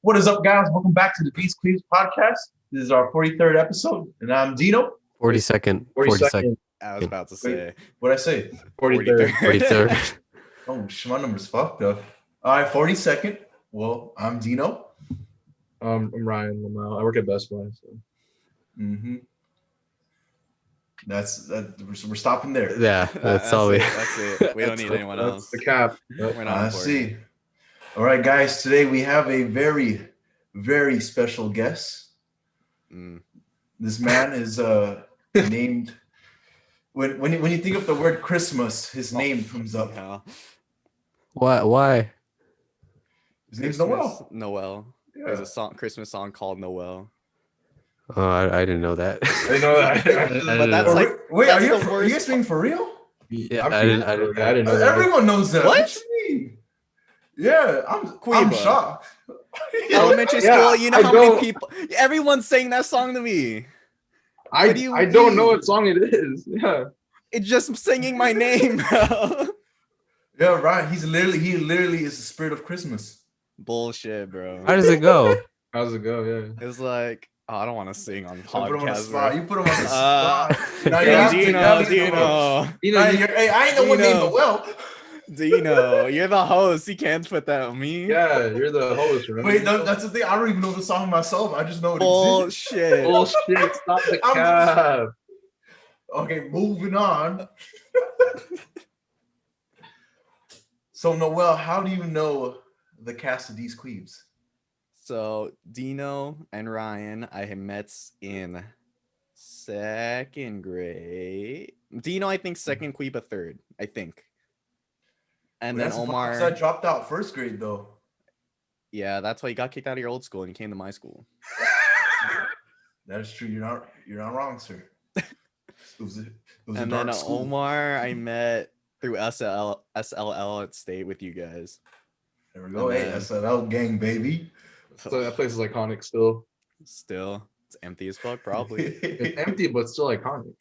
What is up, guys? Welcome back to the DeezQuibs podcast. This is our 43rd episode, and I'm Dino. 42nd. 42nd. I was about to say. What'd I say? 43rd. 43rd. Oh, my number's fucked up. All right, 42nd. Well, I'm Dino. I'm Ryan Lamau. I work at Best Buy. So. Mm-hmm. That's that. We're stopping there. Yeah, that's all we. That's it. We don't need anyone else. That's the cap. We're not I important. see. All right, guys. Today we have a very, very special guest. This man is named. When you think of the word Christmas, his name comes up. Yeah. Why? His name's Noel. Noel. Yeah. There's a Christmas song called Noel. Oh, I didn't know that. I didn't know that. But that's like, wait, that's are the you worst guys being for real? Yeah, I didn't know that. Everyone knows that. What? you mean? Yeah, I'm Cuiva. shocked. Elementary Yeah, school, you know I how many don't- people? Everyone's saying that song to me. I What do you don't know mean? what song it is. Yeah. It's just singing my name, bro. Yeah, right. He literally is the spirit of Christmas. Bullshit, bro. How does it go? How's it go? Yeah. It's like, oh, I don't want to sing on You put him on the podcast, spot. bro. You put him on the spot. Now you Yo, have to- you have to- Dino. Hey, I ain't the one named Dino. Noel. Dino, you're the host. You can't put that on me. Yeah, you're the host, right? Wait, no, that's the thing. I don't even know the song myself. I just know it exists. Bullshit. Bullshit. Stop the I'm cap. Okay, moving on. So Noel, how do you know the cast of DeezQuibs? So Dino and Ryan, I had met in second grade. Dino, I think second, Queba third, I think. And then That's the Omar. problem, 'cause I dropped out first grade though. Yeah, that's why you got kicked out of your old school and you came to my school. That is true. You're not wrong, sir. It was a And dark then school. Omar, I met through SLL at State with you guys. There we go. and Hey, then- SNL gang, baby. So that place is iconic still. Still, it's empty as fuck, probably. It's empty, but still iconic.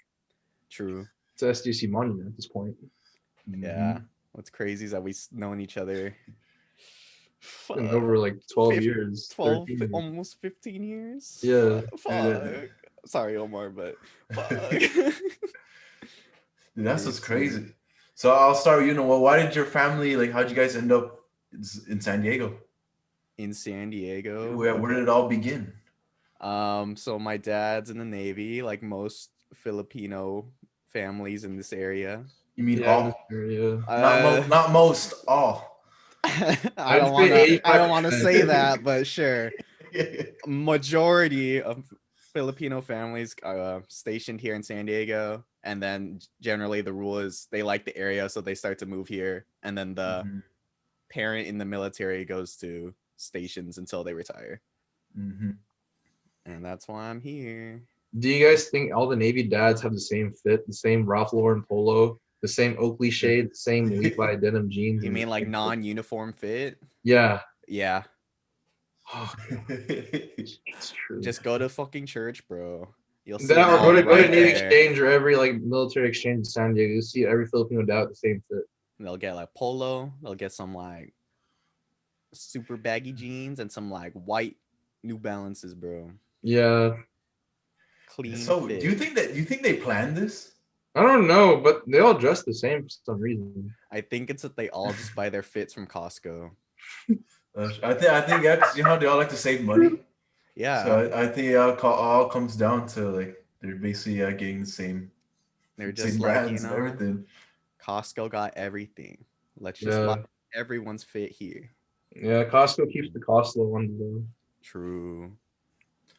True. It's an SDC monument at this point. Yeah. What's crazy is that we've known each other Been over like 12 Fif- years. 12, 13 years. almost 15 years. Yeah. Fuck. Sorry, Omar, but fuck. Dude, that's what's crazy. So I'll start with you, Noel. Why did your family how'd you guys end up in San Diego? In San Diego. Where did it all begin? So my dad's in the Navy, like most Filipino families in this area. You mean Yeah, all? yeah. Not most, all. I don't say want to 85%. say that, but sure. Majority of Filipino families are stationed here in San Diego, and then generally the rule is they like the area, so they start to move here, and then the Mhm. parent in the military goes to stations until they retire, Mhm. and that's why I'm here. Do you guys think all the Navy dads have the same fit, the same Ralph Lauren polo, the same Oakley shade, the same Levi denim jeans? You mean like non-uniform fit? Yeah. Yeah, Oh, it's true. just go to fucking church, bro. You'll see. That or it go to all right Navy there. Exchange or every military exchange in San Diego. You see every Filipino dad with the same fit. They'll get like polo. They'll get some like super baggy jeans and some like white New Balances, bro. Yeah. Clean. So fit. do you think they planned this? I don't know, but they all dress the same for some reason. I think it's that they all just buy their fits from Costco. I think that's they all like to save money. Yeah, So I think it all comes down to they're basically getting the same they're just like, brands and everything. Costco got everything. Let's just Yeah. buy everyone's fit here. Yeah, Costco keeps the cost low on the. True.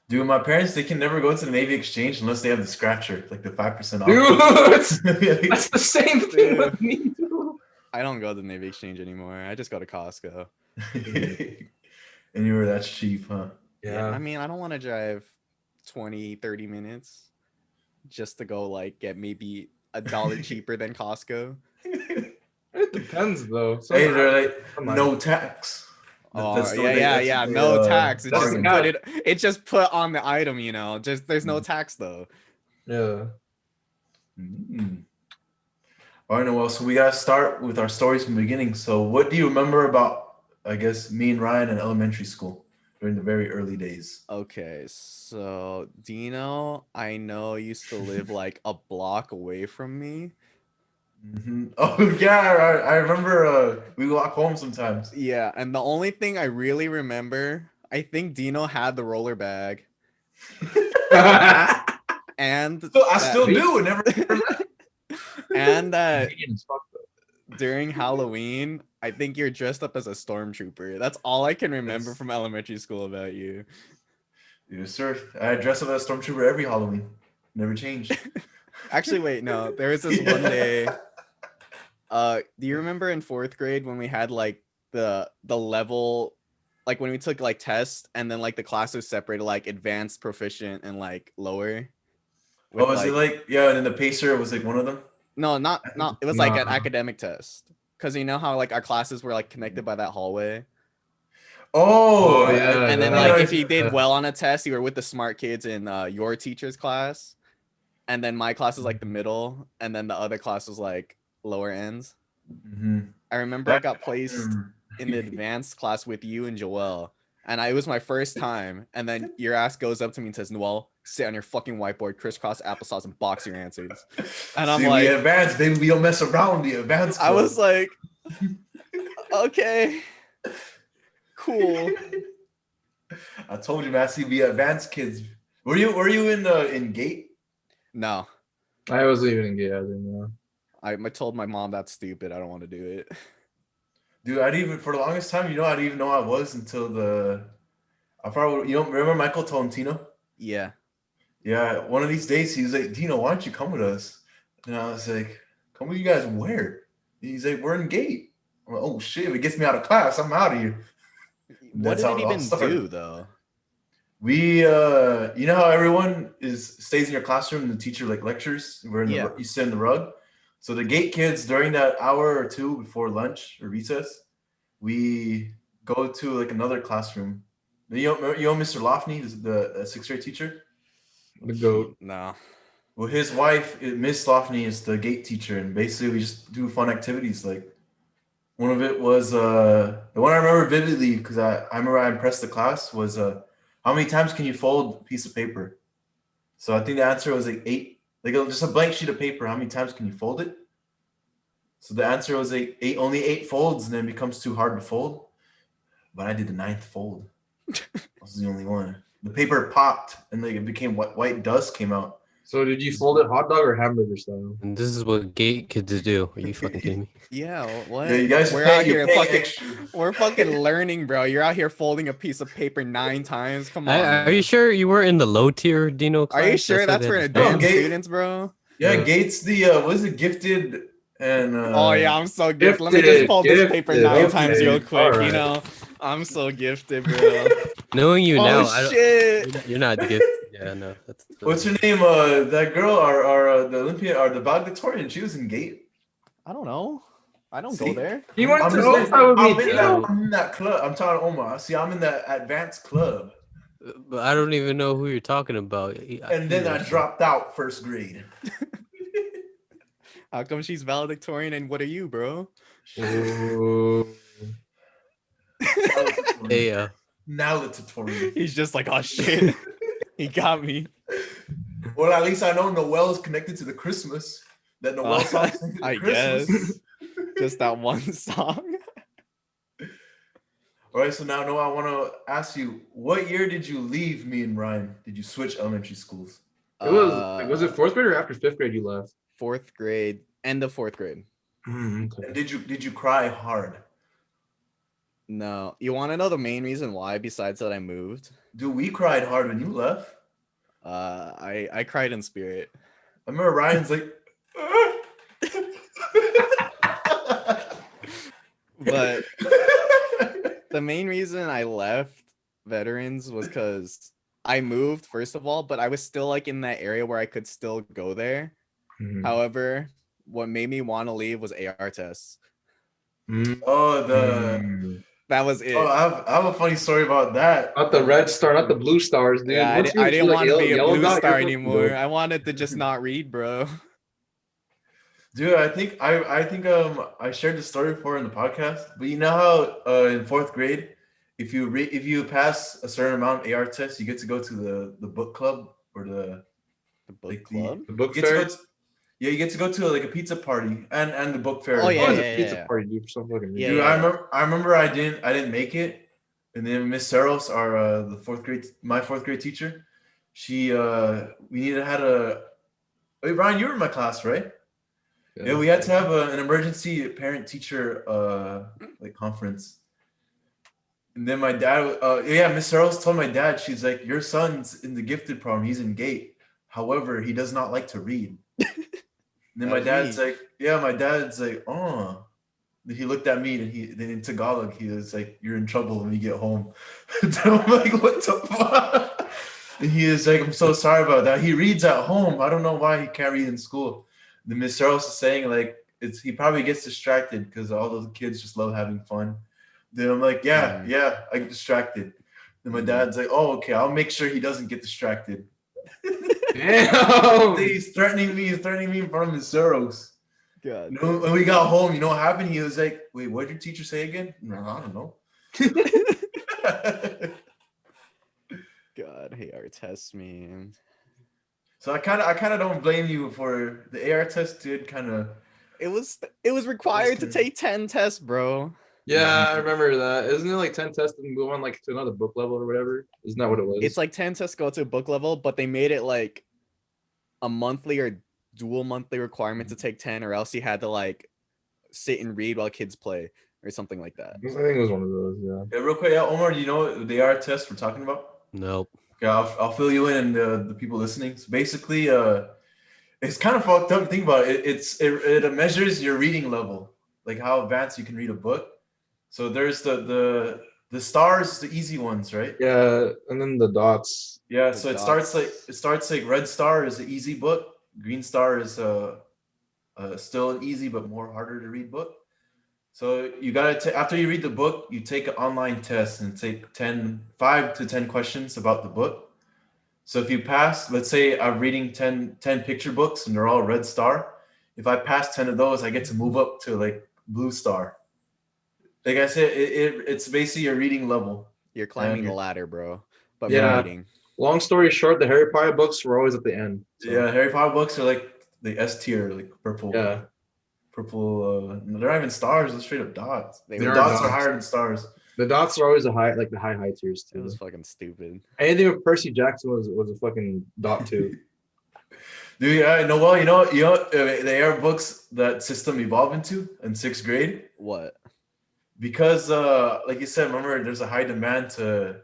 Dude, my parents, they can never go to the Navy Exchange unless they have the scratcher, like the 5% off. Dude, that's the same thing with me, too. I don't go to the Navy Exchange anymore. I just go to Costco. And you were that's cheap, huh? I mean, I don't want to drive 20, 30 minutes just to go get maybe $1 cheaper than Costco. It depends, though. Hey, they're Come on. no tax. Oh, That's the- yeah. that's No the, tax. It that's just the put cap. it just put on the item, Just there's no tax though. Yeah. Mm. All right, Noel. So we gotta start with our stories from the beginning. So, what do you remember about, I guess, me and Ryan in elementary school? during the very early days. Okay, so Dino, I know used to live like a block away from me. Oh yeah, I remember. We walk home sometimes. Yeah, and the only thing I really remember, I think Dino had the roller bag, and So I that- still do. It never. and that Vegan as fuck, though. during Halloween, I think you're dressed up as a stormtrooper. That's all I can remember Yes. from elementary school about you. Yes, sir. I dress up as a stormtrooper every Halloween. Never changed. Actually, wait, no. There was this one day. Do you remember in 4th grade when we had like the level, like when we took like tests and then like the class was separated like advanced, proficient, and like lower? With, Oh, is it like yeah? And then the pacer was like one of them. no, not it was like an Nah. academic test. Cause you know how like our classes were like connected by that hallway. Oh, Oh, yeah, And then yeah. like Yeah, if you did yeah. well on a test, you were with the smart kids in your teacher's class. And then my class was like the middle, and then the other class was like lower ends. I remember I got placed in the advanced class with you and Joel, and it was my first time. And then your ass goes up to me and says, "Noel, sit on your fucking whiteboard, crisscross applesauce, and box your answers." And I'm See, like, we advanced, baby. We don't mess around. The advanced. I was club. like, okay, cool. I told you, man. See, we advanced kids. Were you in Gate? No, I wasn't even gay. I didn't know. I told my mom that's stupid. I don't want to do it. Dude, I didn't even for the longest time. I didn't even know I was until I probably remember Michael Tolentino. Yeah. Yeah, one of these days he was like, Dino, why don't you come with us? And I was like, come with you guys where? He's like, we're in Gate. I'm like, oh shit, if it gets me out of class, I'm out of here. What That's did how it it all even started. do though? We you know how everyone stays in your classroom and the teacher like lectures? We're in Yeah. you sit in the rug. So the Gate kids during that hour or two before lunch or recess, we go to like another classroom. You know Mr. Lofney, the sixth grade teacher? The goat. No. Well, his wife, Miss Lofney, is the Gate teacher, and basically we just do fun activities. Like one of it was the one I remember vividly because I remember I impressed the class was how many times can you fold a piece of paper? So I think the answer was like 8, like just a blank sheet of paper. How many times can you fold it? So the answer was like 8, only 8 folds, and then it becomes too hard to fold. But I did the 9th fold. I was the only one. The paper popped, and like it became white dust came out. So did you fold it hot dog or hamburger style? And this is what gate kids do. Are you fucking kidding me? Yeah, what? Yeah, you guys we're pay- out you're here paying fucking extra. we're fucking learning, bro. You're out here folding a piece of paper 9 times. Come on. Are man. you sure you were in the low tier Dino class? Are you sure that's for what they had to advanced Gate- students, bro? Yeah, Yeah. Gates the what is it, gifted and Oh yeah, I'm so gifted. Let me just Gifted, fold this paper gifted, 9 okay, times real quick. alright. You know, I'm so gifted, bro. Knowing you now, Oh shit. you're not gifted. Yeah, no. That's what's her name? That girl, our the Olympian, or the valedictorian. She was in Gate. I don't know. I don't See? go there. You went I'm to just Opa with I'm me, in, Dino? that, I'm in that club. I'm talking to Omar. See, I'm in that advanced club, But I don't even know who you're talking about. and then I dropped out first grade. How come she's valedictorian and what are you, bro? Ooh. Hey, Now the tutorial. He's just like, oh shit. He got me. Well, at least I know Noel's connected to the Christmas. That Noel song's connected to I Christmas. guess. Just that one song. All right, so now Noel, I want to ask you, what year did you leave me and Ryan? Did you switch elementary schools? It was it 4th grade or after 5th grade you left? 4th grade, end of 4th grade. Okay. And did you cry hard? No. You want to know the main reason why besides that I moved? Dude, we cried hard when you left. I cried in spirit. I remember Ryan's like, But the main reason I left veterans was because I moved, first of all, but I was still like in that area where I could still go there. Mhm. However, what made me want to leave was AR tests. oh, That was it. I have a funny story about that. Not the red star, not the blue stars, dude. Yeah, Once I you didn't like want to be a yellow blue dot, star you're fucking anymore. good. I wanted to just not read, bro. Dude, I think I shared the story before in the podcast, but you know how in 4th grade, if you pass a certain amount of AR tests, you get to go to the book club or The book like club. The book you get to fair. go to, yeah, you get to go to like a pizza party and the book fair. Oh, as yeah, Oh, well. it's a pizza yeah. party, dude, for some fucking Yeah, reason. Dude, I remember I didn't make it, and then Miss Saros, our my fourth grade teacher, she we needed had a wait, Ryan, you were in my class, right? Yeah, we had to have an emergency parent teacher like conference. And then my dad, yeah, Miss Saros told my dad, she's like, your son's in the gifted program, he's in GATE. However, he does not like to read. And then my dad's like, yeah, my dad's like, oh. Then he looked at me and then in Tagalog, he was like, you're in trouble when we get home. And I'm like, what the fuck? And he is like, I'm so sorry about that. He reads at home. I don't know why he can't read in school. The Miss Saros is saying like he probably gets distracted because all those kids just love having fun. Then I'm like, yeah, I get distracted. Then my dad's like, oh, okay, I'll make sure he doesn't get distracted. Damn. He's threatening me in front of Miss Saros. God. When we got home, you know what happened? He was like, wait, what did your teacher say again? No, I don't know. God, AR test, man. So I kind of don't blame you for the AR test. Did kind of It was required to take 10 tests, bro. Yeah, I remember that. Isn't it like 10 tests and move on like to another book level or whatever? Isn't that what it was? It's like 10 tests go to a book level, but they made it like a monthly or dual monthly requirement to take 10, or else you had to like sit and read while kids play or something like that. I think it was one of those, yeah. Yeah, real quick, yeah, Omar, do you know what the AR test we're talking about? Nope. Okay, I'll fill you in and the people listening. So basically, it's kind of fucked up to think about it. It measures your reading level, like how advanced you can read a book. So there's the stars, the easy ones, right? Yeah, and then the dots. Yeah, so it starts like red star is an easy book, green star is still an easy but more harder to read book. So you gotta after you read the book, you take an online test and take 5 to 10 questions about the book. So if you pass, let's say I'm reading 10 picture books and they're all red star. If I pass 10 of those, I get to move up to like blue star. Like I said, it's basically your reading level. You're climbing the ladder, bro. But Yeah. reading. Long story short, the Harry Potter books were always at the end. So. Yeah, Harry Potter books are like the S tier, like purple. Yeah. Purple. They're not even stars. They're straight up dots. The They are dots are dots. higher than stars. The dots are always the high tiers It too. was fucking stupid. Anything with Percy Jackson was a fucking dot too. Dude, yeah, Noel, you know, the AR books that system evolved into in 6th grade What? because, like you said, remember there's a high demand to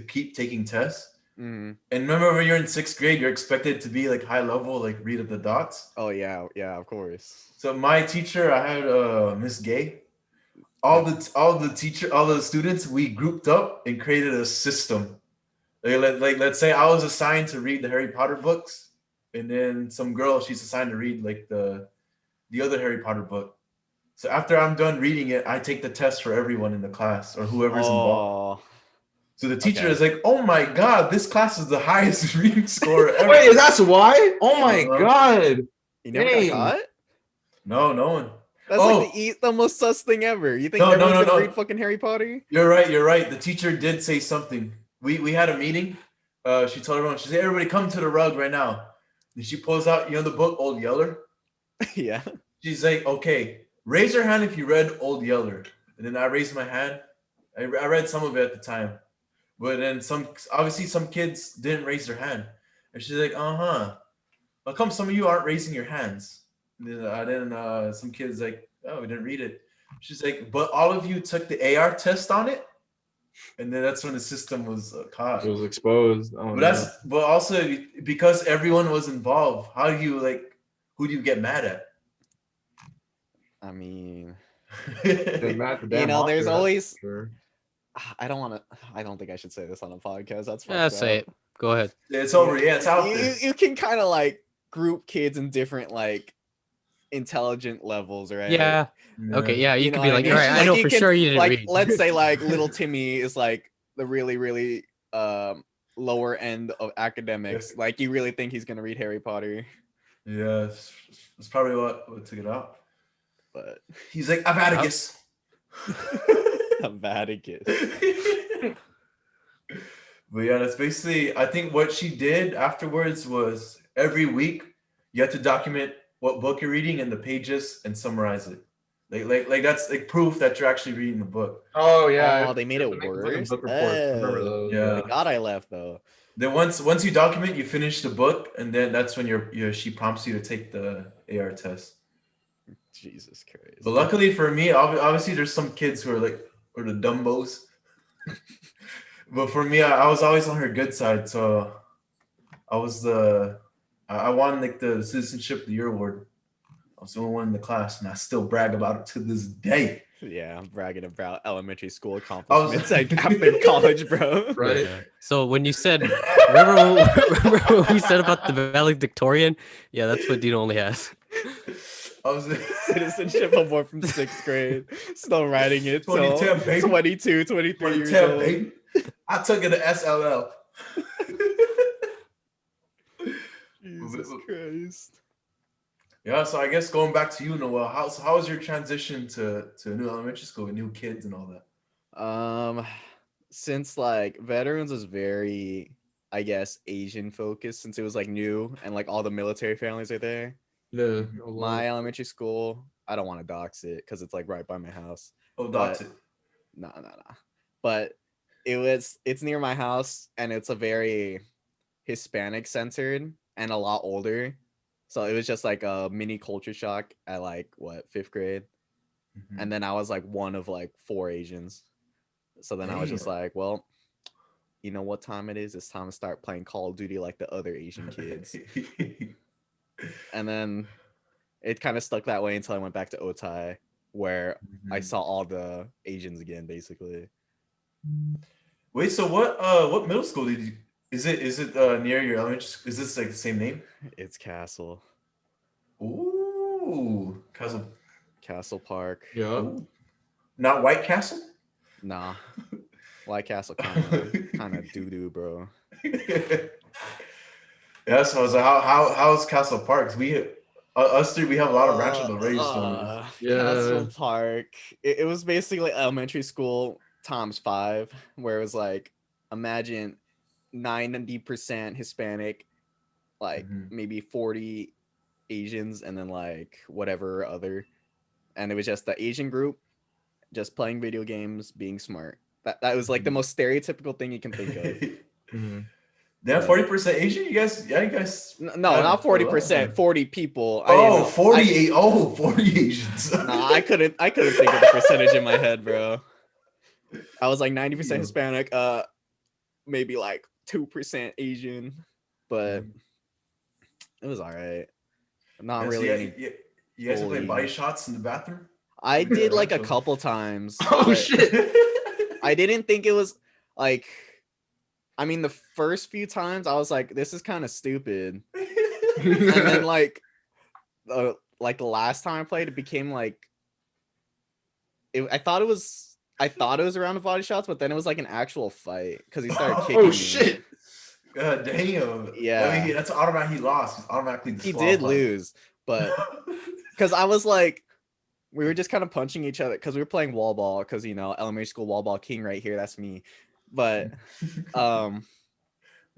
keep taking tests. Mm-hmm. And remember when you're in 6th grade, you're expected to be like high level, like read at the dots. Oh yeah, of course. So my teacher, I had Miss Gay. All the students, we grouped up and created a system. Like let's say I was assigned to read the Harry Potter books, and then some girl she's assigned to read like the other Harry Potter book. So after I'm done reading it, I take the test for everyone in the class or whoever's involved. So the teacher is like, "Oh my god, this class is the highest reading score ever." Wait, that's why? Oh my god! You never Dang. got caught? No one. That's like the most sus thing ever. You think No, everyone's gonna no. read fucking Harry Potter? You're right. The teacher did say something. We had a meeting. She told everyone, she said, "Everybody come to the rug right now." And she pulls out, the book Old Yeller. Yeah. She's like, "Okay, raise your hand if you read Old Yeller." And then I raised my hand. I read some of it at the time, but then some kids didn't raise their hand. And she's like, "How come some of you aren't raising your hands?" And then some kids like, "Oh, we didn't read it." She's like, "But all of you took the AR test on it." And then that's when the system was caught. It was exposed. Oh, But also because everyone was involved, who do you get mad at? I mean, there's always. Sure. I don't think I should say this on a podcast. That's Yeah, fucked say up. it. Go ahead. It's over. Yeah, it's out there. You can kind of like group kids in different like intelligent levels, right? Yeah. Okay. Yeah. You know could be what I like, mean? all right. I Like, know you for can, sure you didn't like, read. let's say like little Timmy is like the really, really lower end of academics. Like you really think he's gonna read Harry Potter? Yeah, it's probably what took it out. But he's like, Avatigus. Avatigus. But yeah, that's basically. I think what she did afterwards was every week you have to document what book you're reading and the pages and summarize it. Like that's like proof that you're actually reading the book. Oh yeah. Oh, they made it It's like a worse. book report. I remember those. Yeah. Thank God I left though. Then once you document, you finish the book, and then that's when she prompts you to take the AR test. Jesus Christ. But luckily for me, obviously there's some kids who are like or the dumbos. But for me, I was always on her good side, so I won like the Citizenship of the Year award. I was the only one in the class, and I still brag about it to this day. Yeah, I'm bragging about elementary school accomplishments after college, bro. Right. Yeah. So when you said, remember what we said about the valedictorian? Yeah, that's what Dino only has. I was Citizenship award from 6th grade. Still writing it. 2010, baby. 22, 23 years 2010, old. baby. I took it to SLL. Jesus Christ. Yeah, so I guess going back to you, Noel, how was your transition to a new elementary school with new kids and all that? Since like veterans was very, I guess, Asian focused, since it was like new and like all the military families are there. Yeah. My elementary school, I don't want to dox it because it's like right by my house. Oh, that's it. No. But it's near my house and it's a very Hispanic centered and a lot older. So it was just like a mini culture shock at like what 5th grade. Mhm. And then I was like one of like 4 Asians. So then I was just like, well, you know what time it is? It's time to start playing Call of Duty like the other Asian kids. And then it kind of stuck that way until I went back to Otai, where I saw all the Asians again, basically. Wait, so what middle school did you? Is it near your elementary school? Is this like the same name? It's Castle Ooh, Castle Park. Yeah. Ooh. Not White Castle? Nah, White Castle kind of doo doo, bro. Yeah, so I was like, how's Castle Park? Us three, we have a lot of Rancho Del Rey stories. Yeah. Castle Park. It was basically elementary school times 5, where it was like, imagine 90% Hispanic, like maybe 40 Asians, and then like whatever other. And it was just the Asian group just playing video games, being smart. That was like the most stereotypical thing you can think of. Then 40% Asian? You guys. No, not 40%, 40 people. Oh, 48. 40 Asians. Nah, I couldn't think of the percentage in my head, bro. I was like 90% Hispanic, maybe like 2% Asian, but it was all right. Not really any. You guys play body shots in the bathroom? I did like a couple times. Oh shit. I didn't think it was like, I mean, the first few times I was like, this is kind of stupid. And then like the last time I played, it became like, I thought it was around the body shots, but then it was like an actual fight because he started kicking me. Oh shit. God damn. Yeah. I mean, that's automatic. He lost. He's automatically He did lose, but because I was like, we were just kind of punching each other because we were playing wall ball because, you know, elementary school wall ball king right here. That's me. But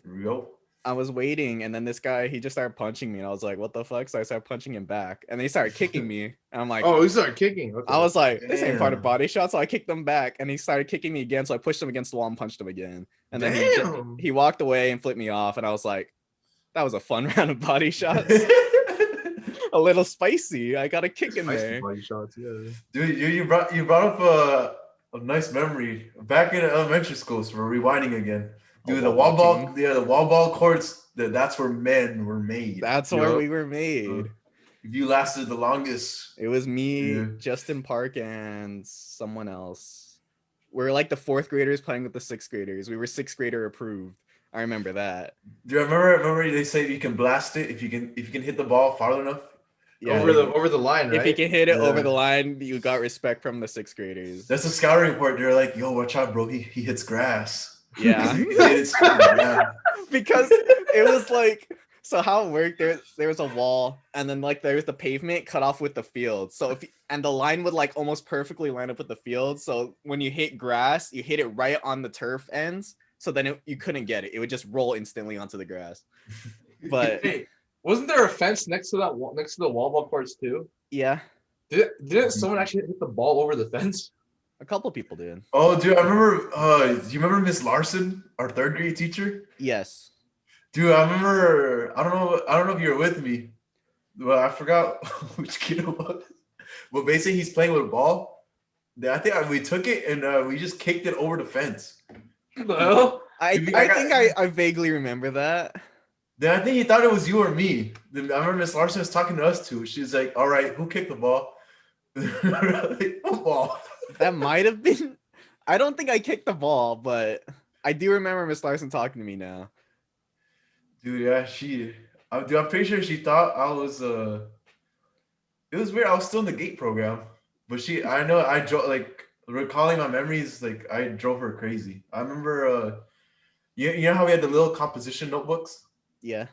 Real. I was waiting, and then this guy, he just started punching me, and I was like, what the fuck? So I started punching him back, and then he started kicking me, and I'm like, Oh, he started kicking. Okay. I was like, this ain't part of Damn. body shot. So I kicked him back, and he started kicking me again. So I pushed him against the wall and punched him again. And then Damn. he walked away and flipped me off, and I was like, that was a fun round of body shots. A little spicy. I got a kick in Spicy there. body shots, yeah. Dude, you brought up a nice memory. Back in elementary school, so we're rewinding again. Dude, the wall ball courts, that's where men were made. That's where we were made. If you lasted the longest. It was me, Yeah. Justin Park, and someone else. We're like the 4th graders playing with the 6th graders. We were 6th grader approved. I remember that. Do you remember they say you can blast it if you can hit the ball far enough? Yeah. Over the line, right? If you can hit it over Yeah. the line, you got respect from the 6th graders. That's a scouting report. They're like, yo, watch out, bro. He hits grass. Yeah. He hits grass. Because it was like So how it worked, there was a wall, and then like there was the pavement cut off with the field. So and the line would like almost perfectly line up with the field. So when you hit grass, you hit it right on the turf ends. So then you couldn't get it. It would just roll instantly onto the grass. But Hey, wasn't there a fence next to that next to the wall ball courts too? yeah, Didn't someone actually hit the ball over the fence? a couple people did. Oh, dude, I remember. Do you remember Miss Larson, our third grade teacher? Yes. Dude, I remember. I don't know if you were with me. Well, I forgot which kid it was. But basically, he's playing with a ball. I think we took it and we just kicked it over the fence. What the hell? I Dude, think I vaguely remember that. Then I think he thought it was you or me. Then I remember Miss Larson was talking to us too. She's like, "All right, who kicked the ball?" Like, football. That might have been. I don't think I kicked the ball, but I do remember Miss Larson talking to me now. Dude, yeah, I'm pretty sure she thought I was. It was weird. I was still in the gate program, but I know I drove, like, recalling my memories. Like, I drove her crazy. I remember. You know how we had the little composition notebooks. Yeah.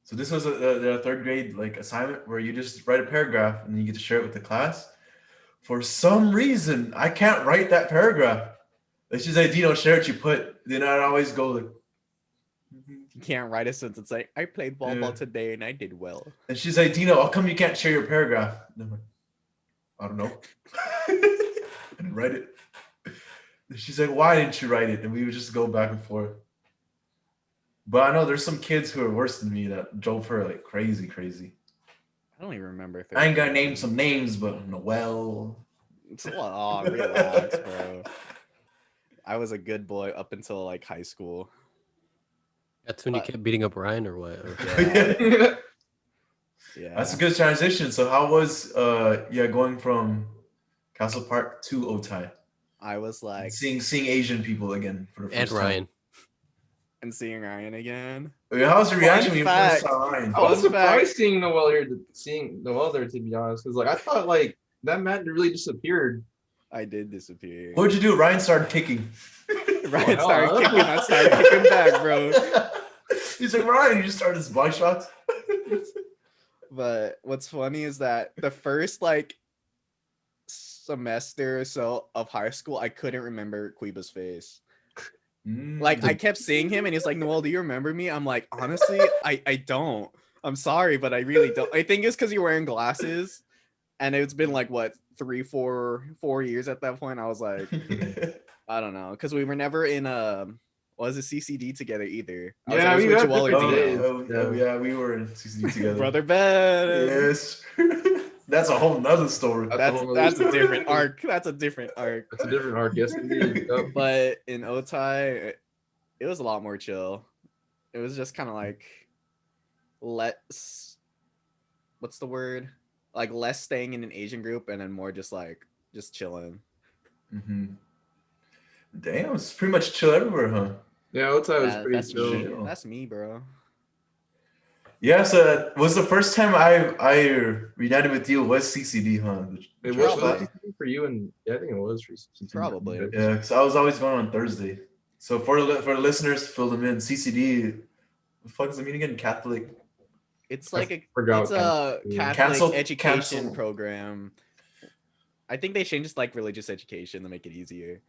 So this was the third grade like assignment where you just write a paragraph and you get to share it with the class. For some reason, I can't write that paragraph. Like, she's like, Dino, share what you put. Then I'd always go like, You can't write a sentence like, I played volleyball today and I did well. and she's like, Dino, how come you can't share your paragraph? And I'm like, I don't know. And write it. And she's like, why didn't you write it? And we would just go back and forth. But I know there's some kids who are worse than me that drove her like crazy. I don't even remember. I ain't gonna name some names, but Noel. Oh, relax, bro. I was a good boy up until like high school. That's when you kept beating up Ryan, or what? Or- Yeah. Yeah. That's a good transition. So how was going from Castle Park to Otay? I was like Seeing Asian people again for the first and time. Ryan. and seeing Ryan again. How was your reaction when you Fun first fact. saw Ryan? I was Fun fact. surprised seeing Noel there, to be honest, because like I thought like that man really disappeared. I did disappear. What'd you do? Ryan started kicking. Ryan Oh, started hell. kicking. I started kicking back, bro. He's like, Ryan, you just started his body shots. But what's funny is that the first like semester or so of high school, I couldn't remember Quiba's face. Like I kept seeing him and he's like, Noel, do you remember me? I'm like, honestly, I don't. I'm sorry, but I really don't. I think it's because you're wearing glasses and it's been like what 4 years at that point. I was like, I don't know, because we were never in was it CCD together either. I was Yeah, always we with got Joel or different Dino. days. Yeah, we were in CCD together. Brother Ben. Yes. That's a whole nother story. That's a whole That's other a story. different arc. That's a different arc. That's a different arc, yes indeed. Yep. But in Otay, it was a lot more chill. It was just kind of like less, what's the word? Like less staying in an Asian group and then more just chilling. Mm-hmm. Damn, it's pretty much chill everywhere, huh? Yeah, Otay was pretty That's chill. me. That's me, bro. Yeah, so was the first time I reunited with you was CCD, huh? It was Probably. for you, and yeah, I think it was for Probably. Yeah, because I was always going on Thursday. So for the listeners, fill them in. CCD, what the fuck does it mean again? Catholic. It's like a forgot Catholic Cancel- education cancel. program. I think they changed like religious education to make it easier.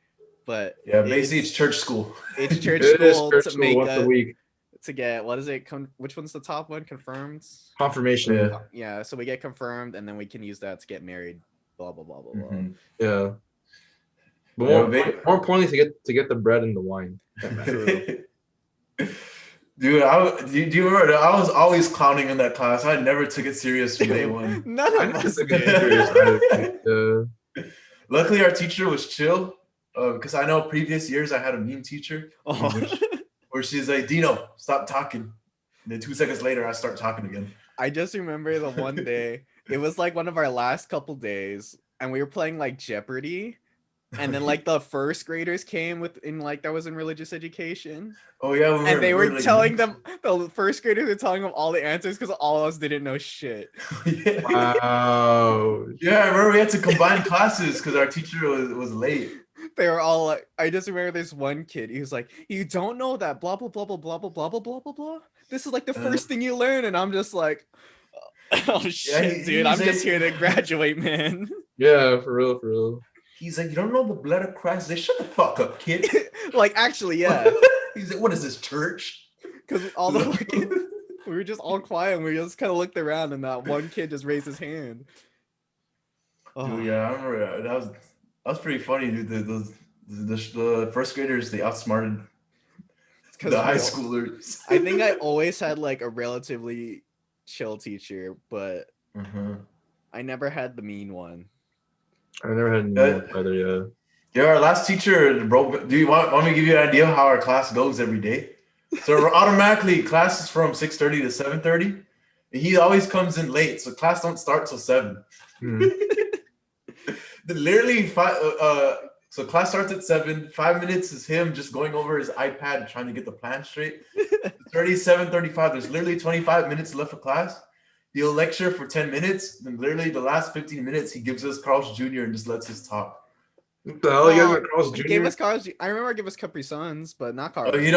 But Yeah, basically it's church school. It's church It is school church to school make once a week. to get what is it? Which one's the top one? Confirmed. Confirmation. Yeah. Yeah, so we get confirmed, and then we can use that to get married. Blah blah blah blah blah. Mhm. Yeah. But Yeah, more importantly, to get the bread and the wine. Dude, do you remember? I was always clowning in that class. I never took it serious from day one. None I of never us took it did. serious. Luckily, our teacher was chill. Because I know previous years I had a meme teacher Oh. where she's like, Dino, stop talking. And then 2 seconds later, I start talking again. I just remember the one day. It was like one of our last couple days, and we were playing like Jeopardy. And then like the first graders came that was in religious education. Oh yeah, And they were like, telling them, the first graders were telling them all the answers because all of us didn't know shit. Yeah. Wow. Yeah, I remember we had to combine classes because our teacher was late. They were all like, I just remember this one kid. He was like, "You don't know that blah blah blah blah blah blah blah blah blah blah blah. This is like the first thing you learn," and I'm just like, "Oh shit, dude! I'm just here to graduate, man." Yeah, for real, for real. He's like, "You don't know the blood of Christ?" They shut the fuck up, kid. Like, actually, yeah. He's like, "What is this, church?" Because all the fucking, we were just all quiet and we just kind of looked around and that one kid just raised his hand. Oh. Dude, yeah, I remember that was pretty funny, dude. The first graders, they outsmarted the high schoolers. I think I always had like a relatively chill teacher, but I never had the mean one. I never had any either. Yeah. Yeah, our last teacher, bro. Do you want me to give you an idea of how our class goes every day? So automatically, class is from 6:30 to 7:30. And he always comes in late, so class don't start till 7. Literally, so class starts at 7. 5 minutes is him just going over his iPad trying to get the plan straight. 7:35. There's literally 25 minutes left of class. He'll lecture for 10 minutes. Then literally the last 15 minutes, he gives us Carl's Jr. and just lets us talk. What the hell? You guys got Carl's Jr.? Gave us Carl's. I remember I gave us Capri Suns, but not Carl's. He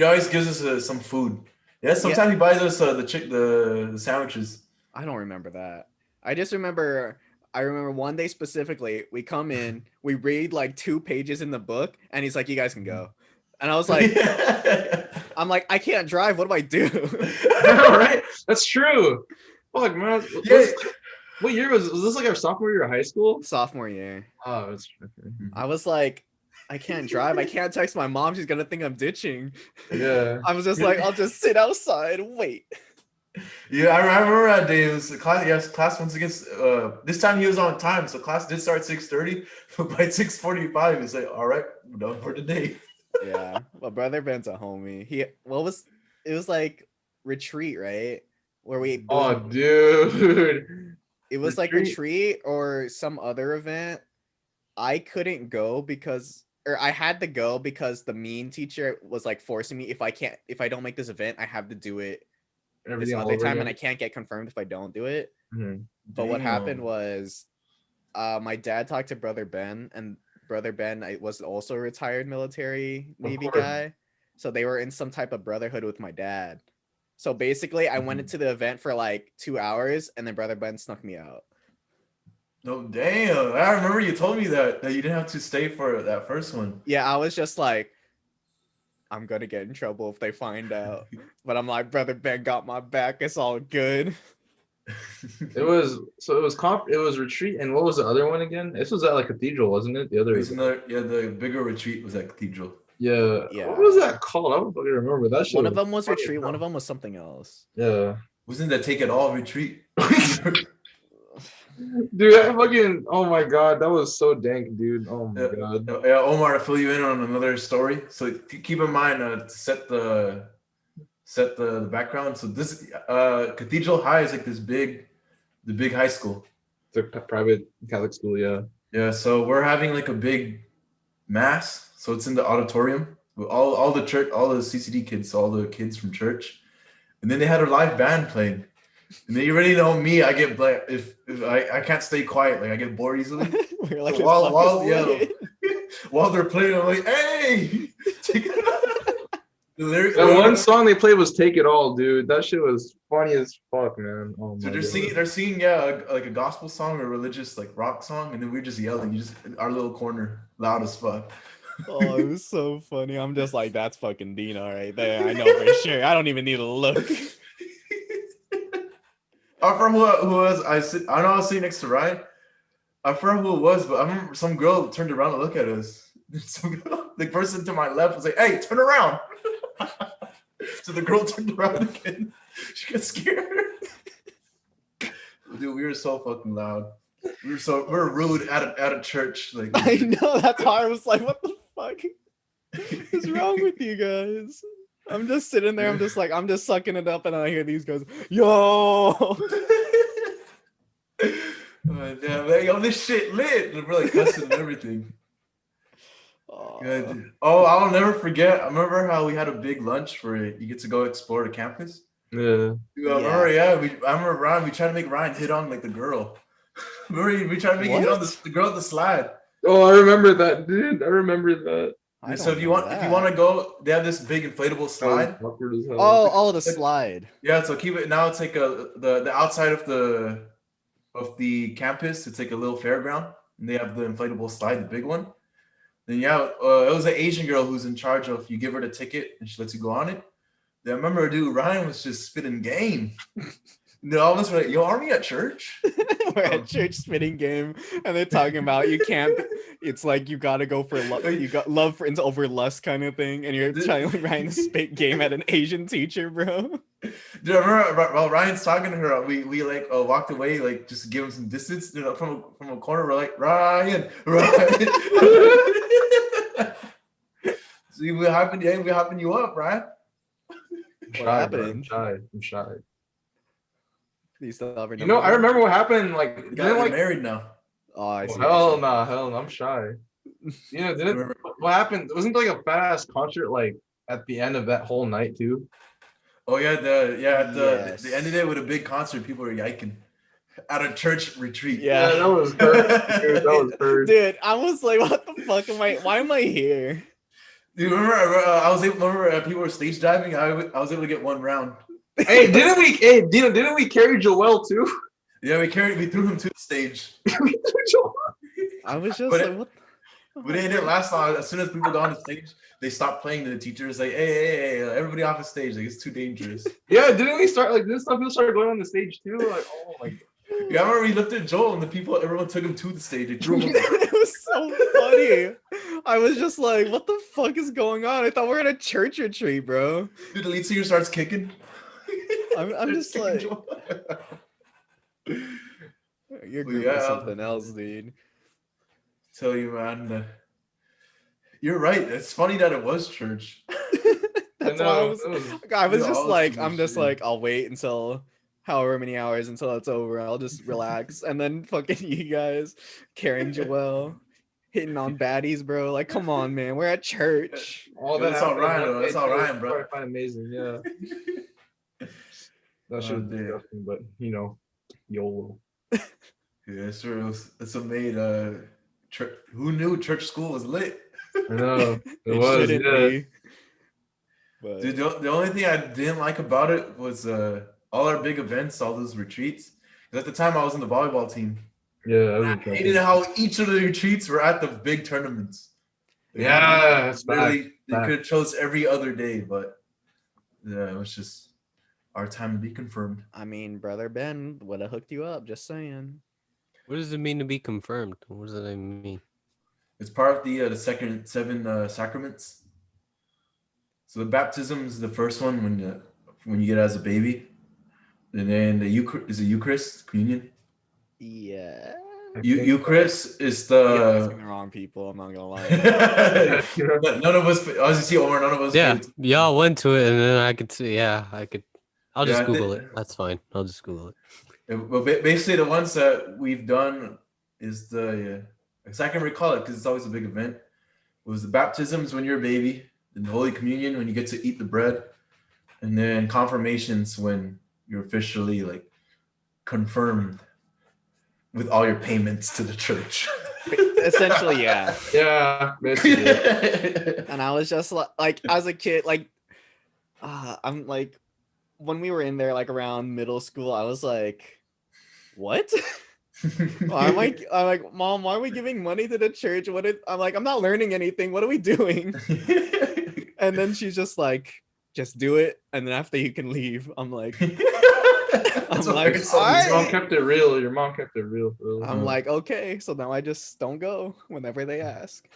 always gives us some food. Yeah, sometimes he buys us the sandwiches. I don't remember that. I just remember. I remember one day specifically, we come in, we read like 2 pages in the book, and he's like, "You guys can go." And I was like, I'm like, I can't drive. What do I do? Right? That's true. Fuck, man. What year was this? Like our sophomore year of high school? Sophomore year. Oh, that's okay. I was like, I can't drive. I can't text my mom. She's gonna think I'm ditching. Yeah. I was just like, I'll just sit outside and wait. Yeah, I remember that day. It was class. Yes, class once against. This time he was on time, so class did start 6:30. But by 6:45, he's like, "All right, we're done for the day." Yeah, my brother Ben's a homie. It was like retreat, right? Where we. Oh, dude. It was like retreat or some other event. I couldn't go I had to go because the mean teacher was like forcing me. If I don't make this event, I have to do it this other time, and I can't get confirmed if I don't do it. But what happened was, my dad talked to Brother Ben, and Brother Ben was also a retired military Navy guy, so they were in some type of brotherhood with my dad. So basically, I went into the event for like 2 hours, and then Brother Ben snuck me out. No, damn! I remember you told me that you didn't have to stay for that first one. Yeah, I was just like, I'm gonna get in trouble if they find out. But I'm like, Brother Ben got my back. It's all good. It was retreat, and what was the other one again? This was at like Cathedral, wasn't it? The other. The bigger retreat was at Cathedral. Yeah. What was that called? I don't fucking remember that shit. One of them was retreat. One of them was something else. Yeah. Wasn't that Take It All retreat? Dude, oh my god, that was so dank, dude. Oh my god. Yeah, Omar, to fill you in on another story. So keep in mind to set the background. So this Cathedral High is like the big high school. It's a private Catholic school, yeah. Yeah, so we're having like a big mass. So it's in the auditorium with all the church, all the CCD kids, all the kids from church, and then they had a live band playing. And then you already know me. I get if I can't stay quiet, like I get bored easily. We're like, while they're playing, I'm like, hey, take it. That one song they played was "Take It All," dude. That shit was funny as fuck, man. Oh my so they're singing like a gospel song or religious like rock song, and then we're just yelling, just in our little corner, loud as fuck. Oh, it was so funny. I'm just like, that's fucking Dino right there. I know for sure. I don't even need to look. I forgot who was. I know I was sitting next to Ryan. I forgot who it was, but I remember some girl turned around to look at us. The person to my left was like, "Hey, turn around." So the girl turned around again. She got scared. Dude, we were so fucking loud. We're rude at a church. Like I know, that's why I was like, what the fuck is wrong with you guys? I'm just sitting there, I'm just sucking it up, and I hear these guys, yo. Yeah, man, yo, this shit lit. We're like cussing and everything. Good. Oh, I'll never forget. I remember how we had a big lunch where you get to go explore the campus. Yeah. Dude, I remember Ryan. We tried to make Ryan hit on like the girl. Remember we tried to make him hit on the girl at the slide. Oh, I remember that, dude. I remember that. I So don't if you know want, if you want that. to go, they have this big inflatable That was slide. awkward as hell. Oh, the slide. Yeah, so keep it now. It's like the outside of the campus. It's like a little fairground, and they have the inflatable slide, the big one. Then yeah, it was an Asian girl who's in charge of. You give her the ticket, and she lets you go on it. Then I remember, dude, Ryan was just spitting game. No, all of us were like, "Yo, aren't we at church?" We're at church spitting game, and they're talking about you can't. It's like you gotta go for love. You got love friends over lust kind of thing, and you're trying to spit game at an Asian teacher, bro. Dude, I remember while Ryan's talking to her, we like walked away, like just to give him some distance. You know, from a corner, we're like, Ryan. See what happened? Yeah, we hyping you up, Ryan. I'm shy, What bro. happened? I'm shy. You still have her You know, I number? remember what happened. Like, You didn't got like, married now. Oh, I see. hell no, I'm shy. You know, didn't what happened? Wasn't there like a fast concert like at the end of that whole night too? Oh yeah, the Yes. ended it with a big concert. People were yiking at a church retreat. Yeah. that was perfect, dude. That was perfect. Dude, I was like, what the fuck am I? Why am I here? Dude, remember I was able. Remember people were stage diving. I was able to get one round. Hey, didn't we? Hey, didn't we carry Joel too? Yeah, we threw him to the stage. I was just But like, what? But it didn't last long. As soon as people got on the stage, they stopped playing. The teachers like, hey, everybody off the stage. Like, it's too dangerous. Yeah, didn't we start like this? Some people started going on the stage too. Like, oh my god. Yeah, I remember we lifted Joel and everyone took him to the stage. They threw him. It was so funny. I was just like, what the fuck is going on? I thought we were at a church retreat, bro. Dude, the lead singer starts kicking. I'm just like, your group is something else, dude. Tell you, man. You're right. It's funny that it was church. That's why I was just like, I'll wait until however many hours until it's over. I'll just relax. And then fucking you guys carrying Joel, hitting on baddies, bro. Like, come on, man. We're at church. That's all Ryan, though. That's all Ryan, bro. Quite amazing, yeah. That shit was disgusting, but you know, YOLO. Yeah, sure. It's a made. Who knew church school was lit? I know It was. Shouldn't be. But dude, the only thing I didn't like about it was all our big events, all those retreats. Because at the time I was in the volleyball team. Yeah, I hated how each of the retreats were at the big tournaments. Yeah, they could have chose every other day, but yeah, it was just our time to be confirmed. I mean, brother Ben would have hooked you up. Just saying. What does it mean to be confirmed? What does that mean? It's part of the second 7 sacraments. So the baptism is the first one when you get as a baby, and then the Eucharist, communion. Yeah. Eucharist is the. You're asking the wrong people. I'm not gonna lie. None of us. As you see, Omar, none of us. Yeah, y'all went to it, and then I could see. Yeah, I could. I'll just Google it. it. That's fine. I'll just Google it. Well, basically, the ones that we've done is the. I can recall it because it's always a big event. It was the baptisms when you're a baby, then the Holy Communion when you get to eat the bread, and then confirmations when you're officially like confirmed with all your payments to the church. Essentially, yeah. Yeah. And I was just like as a kid, like I'm like when we were in there like around middle school, I was like, what? I'm like, Mom, why are we giving money to the church? I'm like, I'm not learning anything. What are we doing? And then she's just like, just do it, and then after you can leave. I'm like, Your mom kept it real. Your mom kept it real. I'm like, okay, so now I just don't go whenever they ask.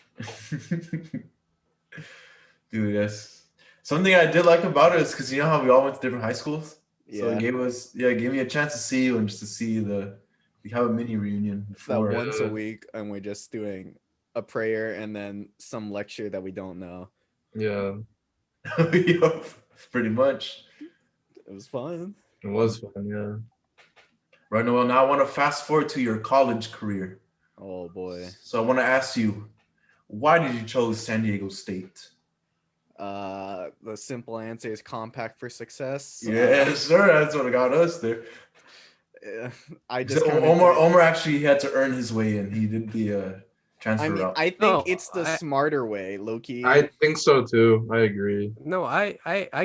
Dude, yes. Something I did like about it is because you know how we all went to different high schools. Yeah. So it gave me a chance to see you and just to see we have a mini reunion before. That once a week, and we're just doing a prayer and then some lecture that we don't know. Yeah. Yep, pretty much. It was fun. It was fun, yeah. Right, Noel, now I want to fast forward to your college career. Oh boy. So I want to ask you, why did you choose San Diego State? The simple answer is compact for success. Yes, sir. That's what got us there. I just Omar actually had to earn his way in. He did the transfer I mean, route. I think No, it's the smarter way, Loki. I think so too. I agree. No, I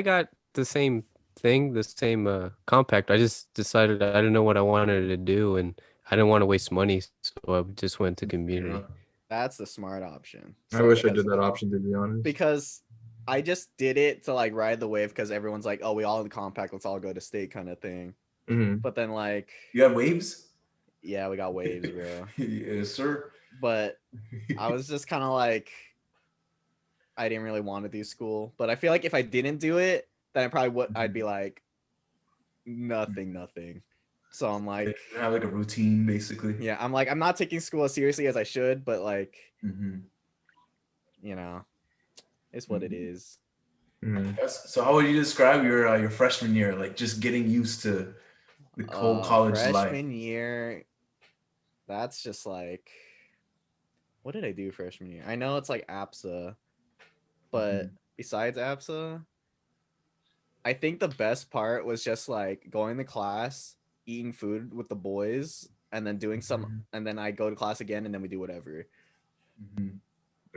got the same thing, the same compact. I just decided I didn't know what I wanted to do, and I didn't want to waste money, so I just went to community. That's the smart option. I wish I did that option, to be honest. Because I just did it to like ride the wave because everyone's like, oh, we all in the compact, let's all go to state kind of thing. But then like, You got waves? yeah, we got waves, bro. Yes, sir. But I was just kind of like, I didn't really want to do school. But I feel like if I didn't do it, then I probably would. I'd be like, nothing. So I'm like, You have like a routine, basically. yeah, I'm like, I'm not taking school as seriously as I should, but like, you know, it's what it is. So how would you describe your freshman year? Like just getting used to the whole college life. Freshman year, that's just like, what did I do freshman year? I know it's like APSA, but besides APSA, I think the best part was just like going to class, eating food with the boys, and then doing some, and then I go to class again, and then we do whatever.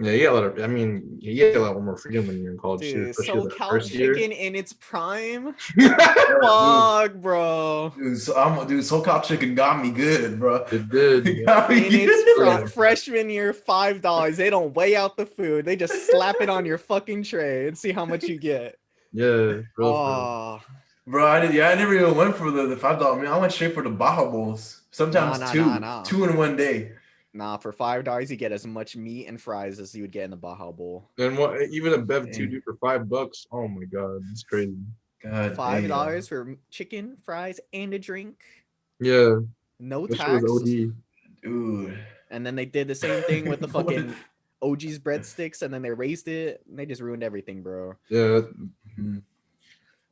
Yeah, you get a lot of. I mean, you get a lot more freedom when you're in college. Dude, especially the SoCal first year. chicken in its prime. Dude, Fuck, bro. dude, SoCal chicken got me good, bro. It did. It got me In its good. freshman year, $5. They don't weigh out the food. They just slap it on your fucking tray and see how much you get. Yeah, real Oh, Bro, I never even went for the $5. Man, I went straight for the Baja Bowls. Sometimes Nah. two in one day. nah, for $5, you get as much meat and fries as you would get in the Baja Bowl. And what? Even a Bev Dang. 2 do for $5. Oh my god, it's crazy. God, $5 for chicken, fries, and a drink. Yeah, No that shit tax. was OD. dude. And then they did the same thing with the fucking OG's breadsticks, and then they raised it. And they just ruined everything, bro. Yeah, It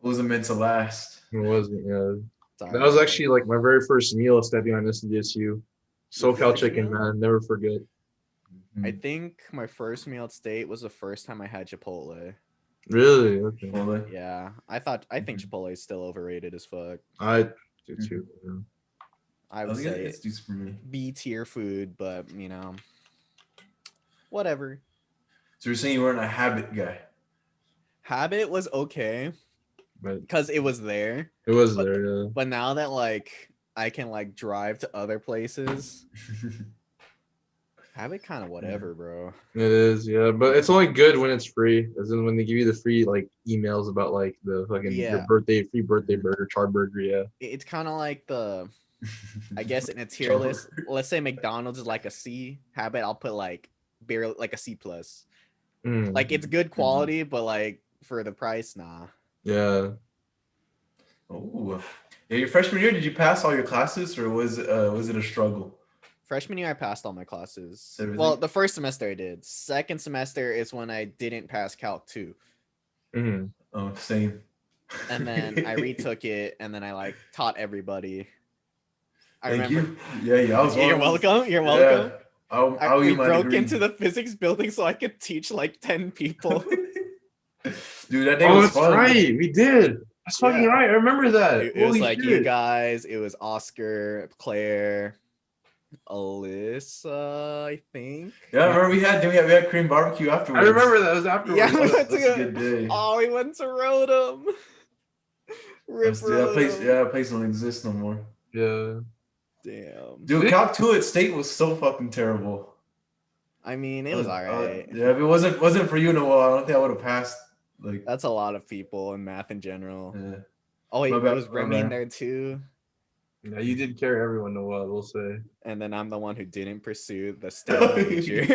wasn't meant to last. it wasn't. Yeah, Sorry. that was actually like my very first meal stepping on this DSU. SoCal first chicken, meal? man, never forget. I think my first meal at state was the first time I had Chipotle. Really? Okay. Well, Yeah, I think Chipotle is still overrated as fuck. I do too. Yeah. I I would think say it's decent for me. B tier food, but you know, whatever. So you're saying you weren't a habit guy? Habit was okay But because it was there, it was there. Yeah. but now that like I can like drive to other places, Habit kind of whatever, bro. It is, yeah, but it's only good when it's free. As in when they give you the free like emails about like the fucking your Yeah. free birthday burger, char burger, yeah. It's kind of like the, I guess in a tier list. Let's say McDonald's is like a C. Habit, I'll put like barely like a C plus. Mm, Like it's good quality, but like for the price, nah. yeah. Oh, yeah. Your freshman year, did you pass all your classes, or was it a struggle? Freshman year, I passed all my classes. Everything? Well, the first semester I did. Second semester is when I didn't pass Calc 2. Mm-hmm. Oh, same. And then I retook it, and then I like taught everybody. I Thank remember. you. Yeah, I was. You're welcome. You're welcome. Yeah. We broke into the physics building so I could teach like 10 people. Dude, that day Oh, was that's fun. right. We did. That's fucking Yeah. right. I remember that. It was Holy like shit. you guys. It was Oscar, Claire, Alyssa, I think. Yeah, I remember we had Korean barbecue I afterwards. remember that. It was afterwards. Yeah, we That's went to a good day. Oh, we went to Rodham. Rip That place, Rodham. that place don't exist no more. Yeah. Damn. Dude, Calc 2 at State was so fucking terrible. I mean, it was alright. Yeah, if it wasn't for you, Noel, I don't think I would have passed. Like, That's a lot of people in math in general. yeah. Oh wait, My bad, was my Remy in bad. there too? Yeah, you did carry everyone a while, we'll say. And then I'm the one who didn't pursue the STEM major.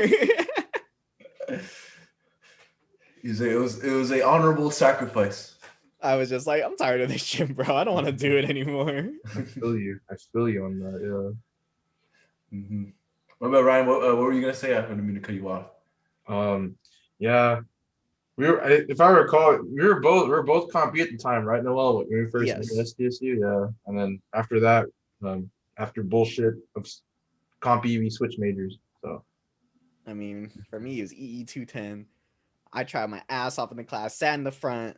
It was a honorable sacrifice. I was just like, I'm tired of this shit, bro. I don't want to do it anymore. I feel you. I feel you on that, yeah. Mm-hmm. What about Ryan? What were you gonna say? I didn't mean to cut you off. Yeah, if I recall, we were both comp B at the time, right, Noel? When we first Yes. went to SDSU, yeah. And then after that, after bullshit of comp B, we switched majors. So I mean, for me, it was EE 210. I tried my ass off in the class, sat in the front,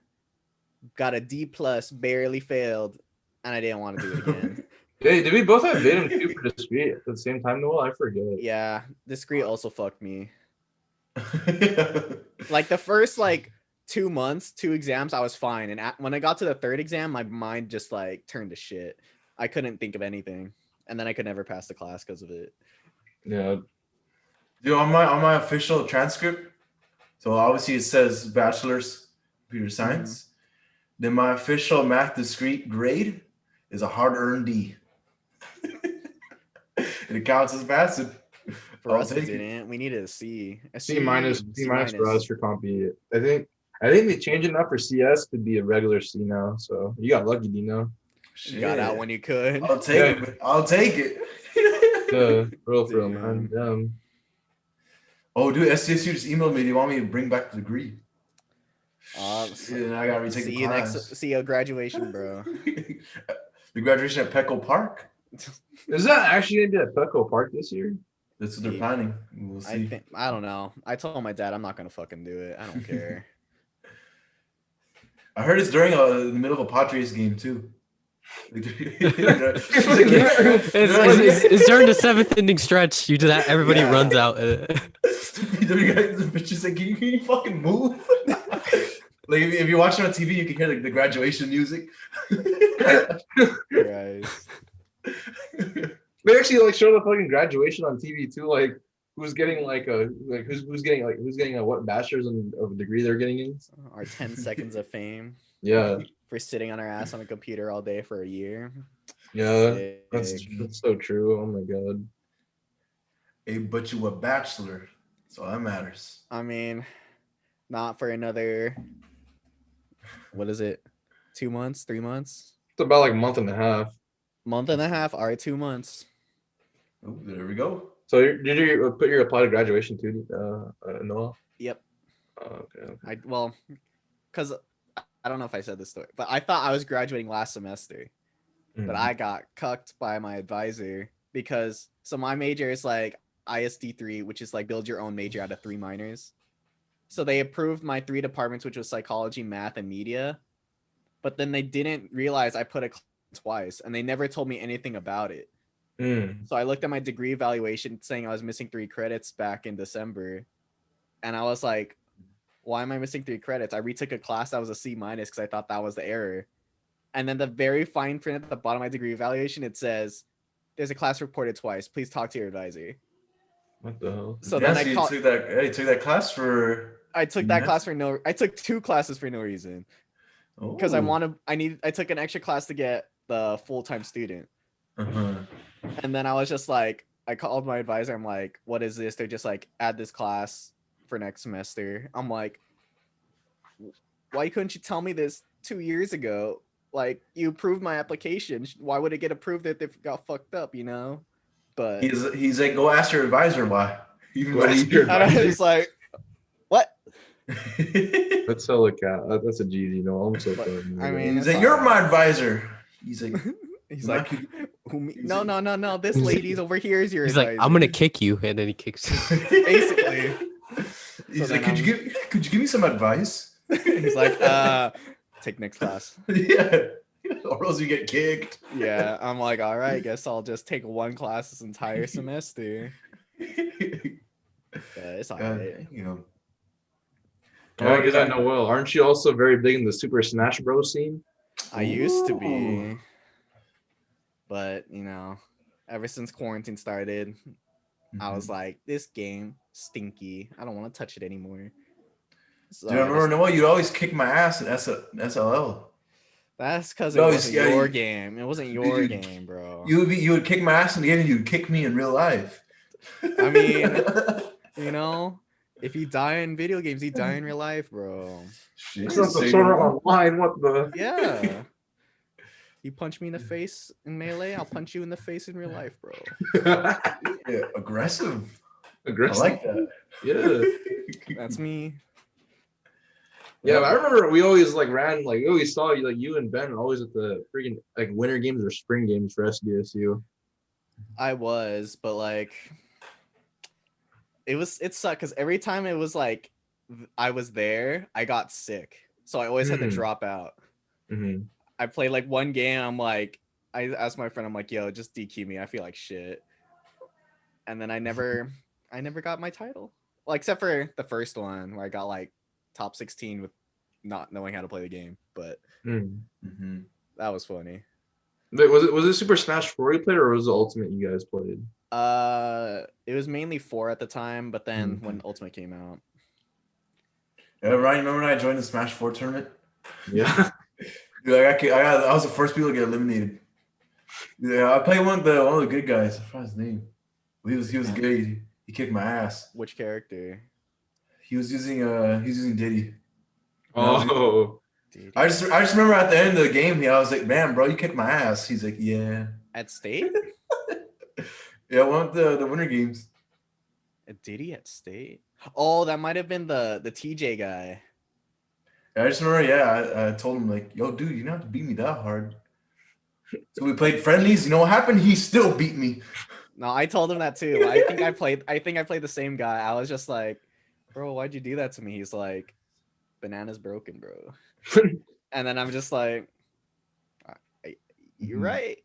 got a D plus, barely failed, and I didn't want to do it again. Hey, did we both have Vadim 2 for discrete at the same time, Noel? I forget. Yeah, discrete also fucked me. Like the first like 2 months, 2 exams, I was fine, and when I got to the third exam, my mind just like turned to shit. I couldn't think of anything, and then I could never pass the class because of it. Yeah. Dude, on my official transcript, so obviously it says bachelor's computer science. Then my official math discrete grade is a hard-earned D. And it counts as passing. For I'll us, it take it. didn't. We needed a C. A C minus C for us for compy. I think they changed enough for CS to be a regular C now. So you got lucky, Dino. You got out when you could. I'll take it. I'll take it. For real, man. Oh, dude, SCSU just emailed me. They want me to bring back the degree. I gotta retake the class. See you at graduation, bro. The graduation at Petco Park. Is that actually gonna be at Petco Park this year? That's what they're planning. We'll see. I don't know. I told my dad I'm not gonna fucking do it. I don't care. I heard it's during the middle of a Padres game too. It's during the 7th inning stretch. You do that, everybody runs out. The bitches like, can you fucking move? Like if you're watching on TV, you can hear like the graduation music. Guys. They actually like show the fucking graduation on TV too, like who's getting who's getting what bachelor's of a degree they're getting in. Our 10 seconds of fame. Yeah. For sitting on our ass on a computer all day for a year. Yeah, that's so true. Oh my god. Hey, but you a bachelor, so that matters. I mean, not for another. What is it? 2 months? 3 months? It's about like a month and a half. Month and a half. All right, 2 months. Oh, there we go. So did you put your apply to graduation too, Noah? Yep. Okay. Because I don't know if I said this story, but I thought I was graduating last semester, but I got cucked by my advisor because my major is like ISD 3, which is like build your own major out of 3 minors. So they approved my 3 departments, which was psychology, math, and media, but then they didn't realize I put it twice, and they never told me anything about it. So I looked at my degree evaluation saying I was missing 3 credits back in December, and I was like, why am I missing 3 credits? I retook a class that was a C- because I thought that was the error. And then the very fine print at the bottom of my degree evaluation, it says, there's a class reported twice. Please talk to your advisor. What the hell? So then you took that class for. I took that class for no. I took 2 classes for no reason. Because I took an extra class to get the full-time student. And then I was just like, I called my advisor. I'm like, what is this? They're just like, add this class for next semester. I'm like, why couldn't you tell me this 2 years ago? Like, you approved my application. Why would it get approved if it got fucked up, you know? But he's like, go ask your advisor why. And I was like, what? That's so like that's a G, you know. I'm so sorry. I mean, he's like, you're my advisor. He's like, no. This lady's over here is your He's advisor. like, I'm gonna kick you, and then he kicks you. Basically. He's like, could you give me some advice? He's like, take next class. Yeah. Or else you get kicked. Yeah. I'm like, all right, guess I'll just take 1 class this entire semester. It's all right. You know. Oh, because I know well. Aren't you also very big in the Super Smash Bros scene? I used to be. But, you know, ever since quarantine started, I was like, this game stinky. I don't want to touch it anymore. So dude, I remember Noel, you'd always kick my ass at SLL. That's because it wasn't your game. It wasn't your game, bro. You would kick my ass in the game and you'd kick me in real life. I mean, you know, if you die in video games, you die in real life, bro. Shit. Online, what the? Yeah. You punch me in the face in Melee, I'll punch you in the face in real life, bro. Yeah, aggressive. I like that. Yeah. That's me. Yeah, I remember we always ran we always saw you you and Ben always at the freaking winter games or spring games for SDSU. I was, but it sucked because every time it was I was there, I got sick, so I always had to drop out. I played 1 game. I'm like, I asked my friend, I'm like, yo, just DQ me. I feel like shit. And then I never got my title. Well, except for the first one where I got like top 16 with not knowing how to play the game. But that was funny. Wait, was it Super Smash 4 you played, or was it Ultimate you guys played? It was mainly 4 at the time, but then when Ultimate came out. Yeah, Ryan, remember when I joined the Smash 4 tournament? Yeah. Dude, I was the first people to get eliminated. Yeah, I played one of the good guys. I forgot his name. He was good. He kicked my ass. Which character? He was using Diddy. Oh. I just remember at the end of the game, I was like, man, bro, you kicked my ass. He's like, yeah. At State? Yeah, one of the Winter Games. A Diddy at State? Oh, that might have been the TJ guy. Yeah, I just remember, I told him like, yo, dude, you don't have to beat me that hard. So we played friendlies. You know what happened? He still beat me. No, I told him that too. I think I played the same guy. I was just like, bro, why'd you do that to me? He's like, banana's broken, bro. And then I'm just like, you're right.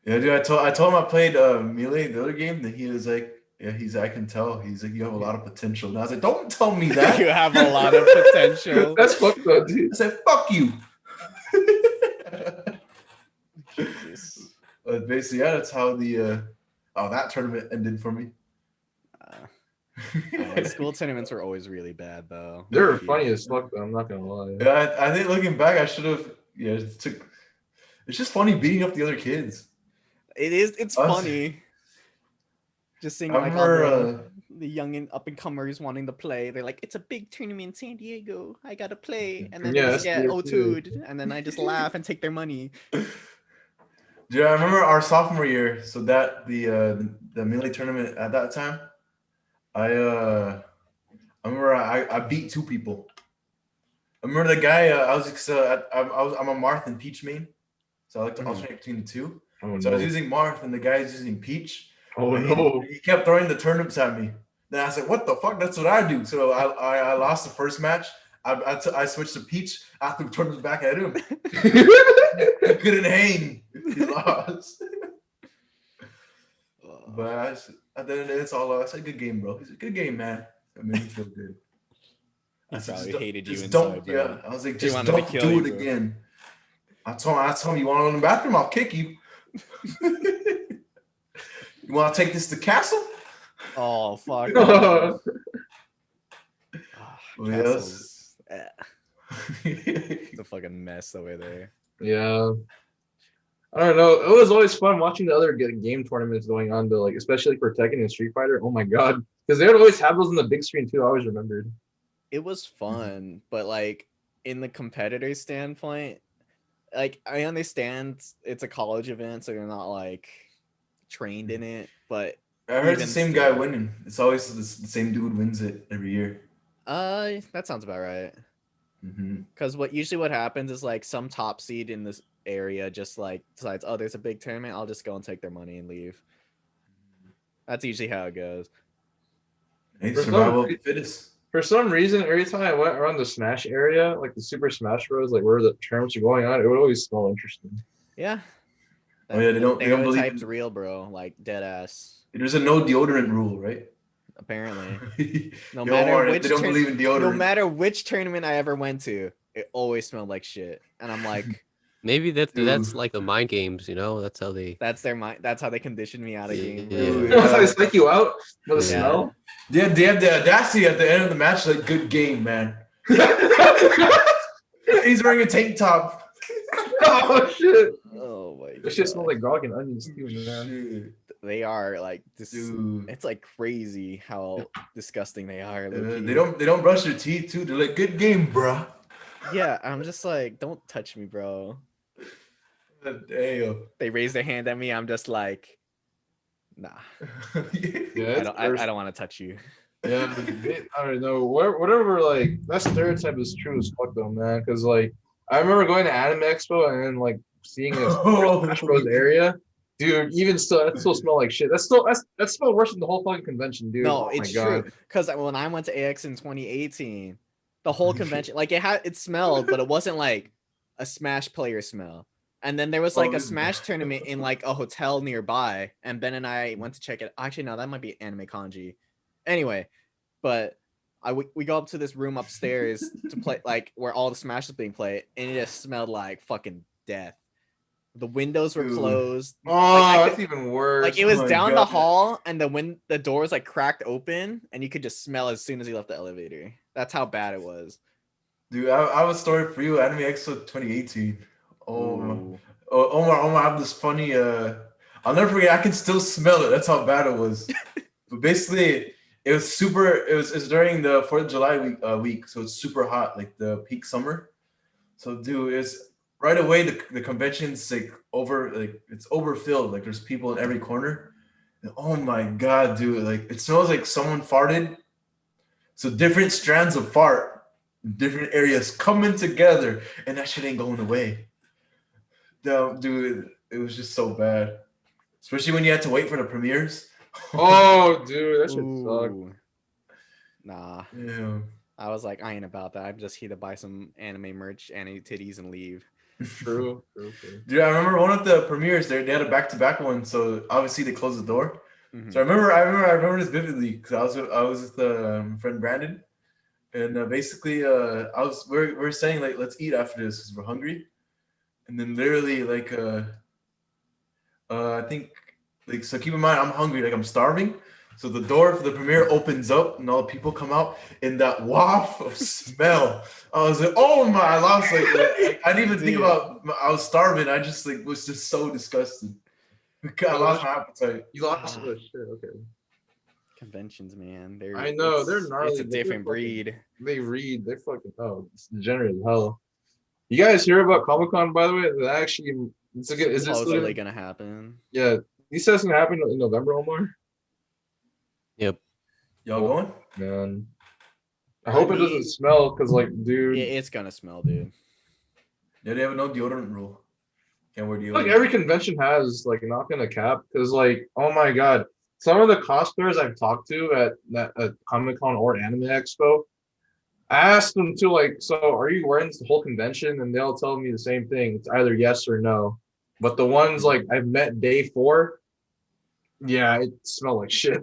Yeah, dude, I told him I played Melee, the other game, that he was like, yeah, I can tell. He's like, you have a lot of potential. And I was like, don't tell me that. You have a lot of potential. That's fucked up, dude. I said, fuck you. Jesus. But basically, yeah, that's how that tournament ended for me. School tournaments were always really bad, though. They were funny as fuck, though. I'm not gonna lie. Yeah, I think looking back, I should have. Yeah, it's just funny beating up the other kids. It is. It's funny. Just seeing like all the young and up and comers wanting to play. They're like, it's a big tournament in San Diego. I gotta play, and then they just get O2'd, and then I just laugh and take their money. Yeah, I remember our sophomore year. So that the Melee tournament at that time, I remember I beat 2 people. I remember the guy. I'm a Marth and Peach main, so I like to alternate between the 2. So I was using Marth, and the guy is using Peach. Oh no! He kept throwing the turnips at me. Then I said, "What the fuck? That's what I do." So I lost the first match. I switched to Peach. I threw turnips back at him. He couldn't hang. He lost. But at the end of the day, it's all. It's a good game, bro. It's a good game, man. It made me feel good. He probably hated you inside, bro. Yeah, I was like, just don't do it again. I told him, you want to go in the bathroom? I'll kick you. You want to take this to Castle? Oh, fuck. Yes. It's a fucking mess over there. Yeah. I don't know. It was always fun watching the other game tournaments going on, though, like especially for Tekken and Street Fighter. Oh my god, because they would always have those on the big screen too. I always remembered. It was fun, but like in the competitor standpoint, like I understand it's a college event, so you're not like trained in it. But I heard the same guy winning. It's always the same dude wins it every year. That sounds about right. Because what happens is like some top seed in this area just like decides, oh, there's a big tournament, I'll just go and take their money and leave. That's usually how it goes. Hey, survival of the fittest. For some reason, every time I went around the Smash area, like the Super Smash Bros, like where the tournaments are going on, it would always smell interesting. Yeah. Oh yeah, they don't believe it's real, bro. Like dead ass. There's a no deodorant rule, right? Apparently. No matter which, they don't believe in deodorant. No matter which tournament I ever went to, it always smelled like shit. And I'm like, maybe that's like the mind games, you know? That's how they. That's their mind. That's how they conditioned me out of game. That's how they psych you out for the smell. Yeah, they have the audacity at the end of the match, like, good game, man. He's wearing a tank top. Oh shit! Oh my god! This shit smells like grog and onions too, man. They are like this. It's like crazy how disgusting they are. They don't brush their teeth too. They're like, good game, bro. Yeah, I'm just like, don't touch me, bro. Damn. They raise their hand at me. I'm just like, nah. Yeah, I don't want to touch you. Yeah, I don't know. Whatever, like that stereotype is true as fuck though, man. Because like I remember going to Anime Expo and like seeing this Smash Bros area. Dude, even still, that still smelled like shit. That smelled worse than the whole fucking convention, dude. No, it's true. Because when I went to AX in 2018, the whole convention, like it smelled, but it wasn't like a Smash player smell. And then there was like a Smash tournament in like a hotel nearby, and Ben and I went to check it. Actually, no, that might be Anime Kanji. Anyway, but we go up to this room upstairs to play, like where all the Smash is being played, and it just smelled like fucking death. The windows were closed. Oh, like, that's even worse. Like it was Oh down God. the hall, and the doors like cracked open, and you could just smell as soon as you left the elevator. That's how bad it was. Dude, I have a story for you. Anime Expo 2018. Ooh. Omar, I have this funny. I'll never forget. I can still smell it. That's how bad it was. But basically, it was super. It was during the 4th of July week, so it's super hot, like the peak summer. So, dude, it's right away. The convention's like it's overfilled. Like there's people in every corner. And, oh my God, dude! Like it smells like someone farted. So different strands of fart. Different areas coming together, and that shit ain't going away. No, dude, it was just so bad. Especially when you had to wait for the premieres. Oh, dude, that should suck. Ooh. Nah. Yeah. I was like, I ain't about that. I'm just here to buy some anime merch, anime titties, and leave. True. Dude, I remember one of the premieres there. They had a back-to-back one, so obviously they closed the door. Mhm. So I remember this vividly because I was with friend Brandon, and basically we're saying like let's eat after this because we're hungry, and then literally like I think like so keep in mind I'm hungry, like I'm starving. So the door for the premiere opens up and all the people come out, and that waft of smell. I was like, oh my, I lost like I didn't even think about I was starving. I just like was just so disgusted. I lost my appetite. You lost the shit. Okay. Conventions, man. I know, they're It's gnarly. a different breed. They read. They're fucking it's degenerate as hell. You guys hear about Comic-Con, by the way? That actually, is this Supposedly gonna happen. Yeah, he says it's gonna happen in November, Omar. Yep. Y'all going? Man, I hope it doesn't smell, cause like, dude, It's gonna smell, dude. Yeah, they have no deodorant rule. Can't wear deodorant. like every convention has like not gonna cap, cause like, oh my god, some of the cosplayers I've talked to at Comic-Con or Anime Expo, I asked them to like, so are you wearing this the whole convention? And they'll tell me the same thing. It's either yes or no. But the ones like I've met day 4, yeah, it smelled like shit.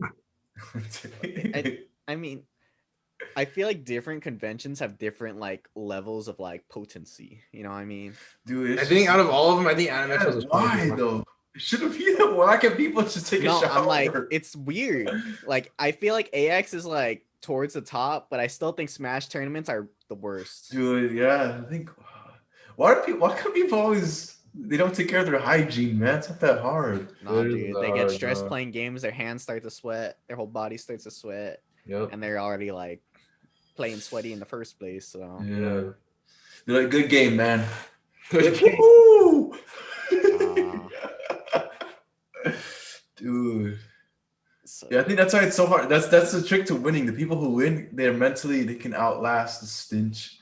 I mean, I feel like different conventions have different like levels of like potency. You know what I mean? Dude, I think out of all of them, I think Anime Expo is why though? It shouldn't be that. Why can't people just take a shower? I'm like, it's weird. Like, I feel like AX is like towards the top, but I still think Smash tournaments are the worst. Dude, yeah, I think why can't people always they don't take care of their hygiene, man? It's not that hard. No, dude, they get stressed playing games. Their hands start to sweat. Their whole body starts to sweat. Yep. And they're already like playing sweaty in the first place. So Yeah, they're like, good game, man. Good game. Woo! Dude. So, Yeah, I think that's why it's so hard. That's the trick to winning. The people who win, they can outlast the stench.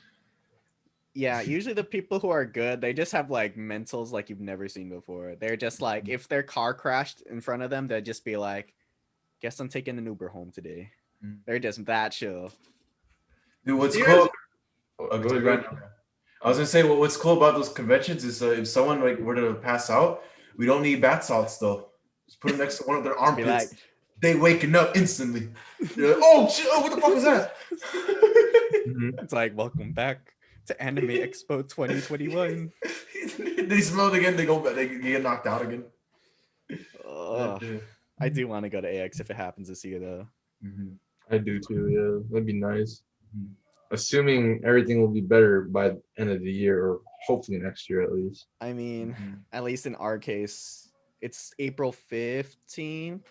yeah, usually the people who are good, they just have like mentals like you've never seen before. They're just like, if their car crashed in front of them, they'd just be like, guess I'm taking an Uber home today. They're just that chill. Dude, what's You cool? guys- go ahead. I was gonna say, what's cool about those conventions is if someone like were to pass out, we don't need bath salts though. Just put it next to one of their Be armpits. like, They waking up instantly. They're like, oh shit! Oh, what the fuck was that? it's like, welcome back to Anime Expo 2021. They smell it again. They go back. They get knocked out again. Ugh. I do want to go to AX if it happens this year though. Mm-hmm. I do too. Yeah, that'd be nice. Mhm. Assuming everything will be better by the end of the year, or hopefully next year at least. I mean, Mm-hmm. at least in our case, it's April 15th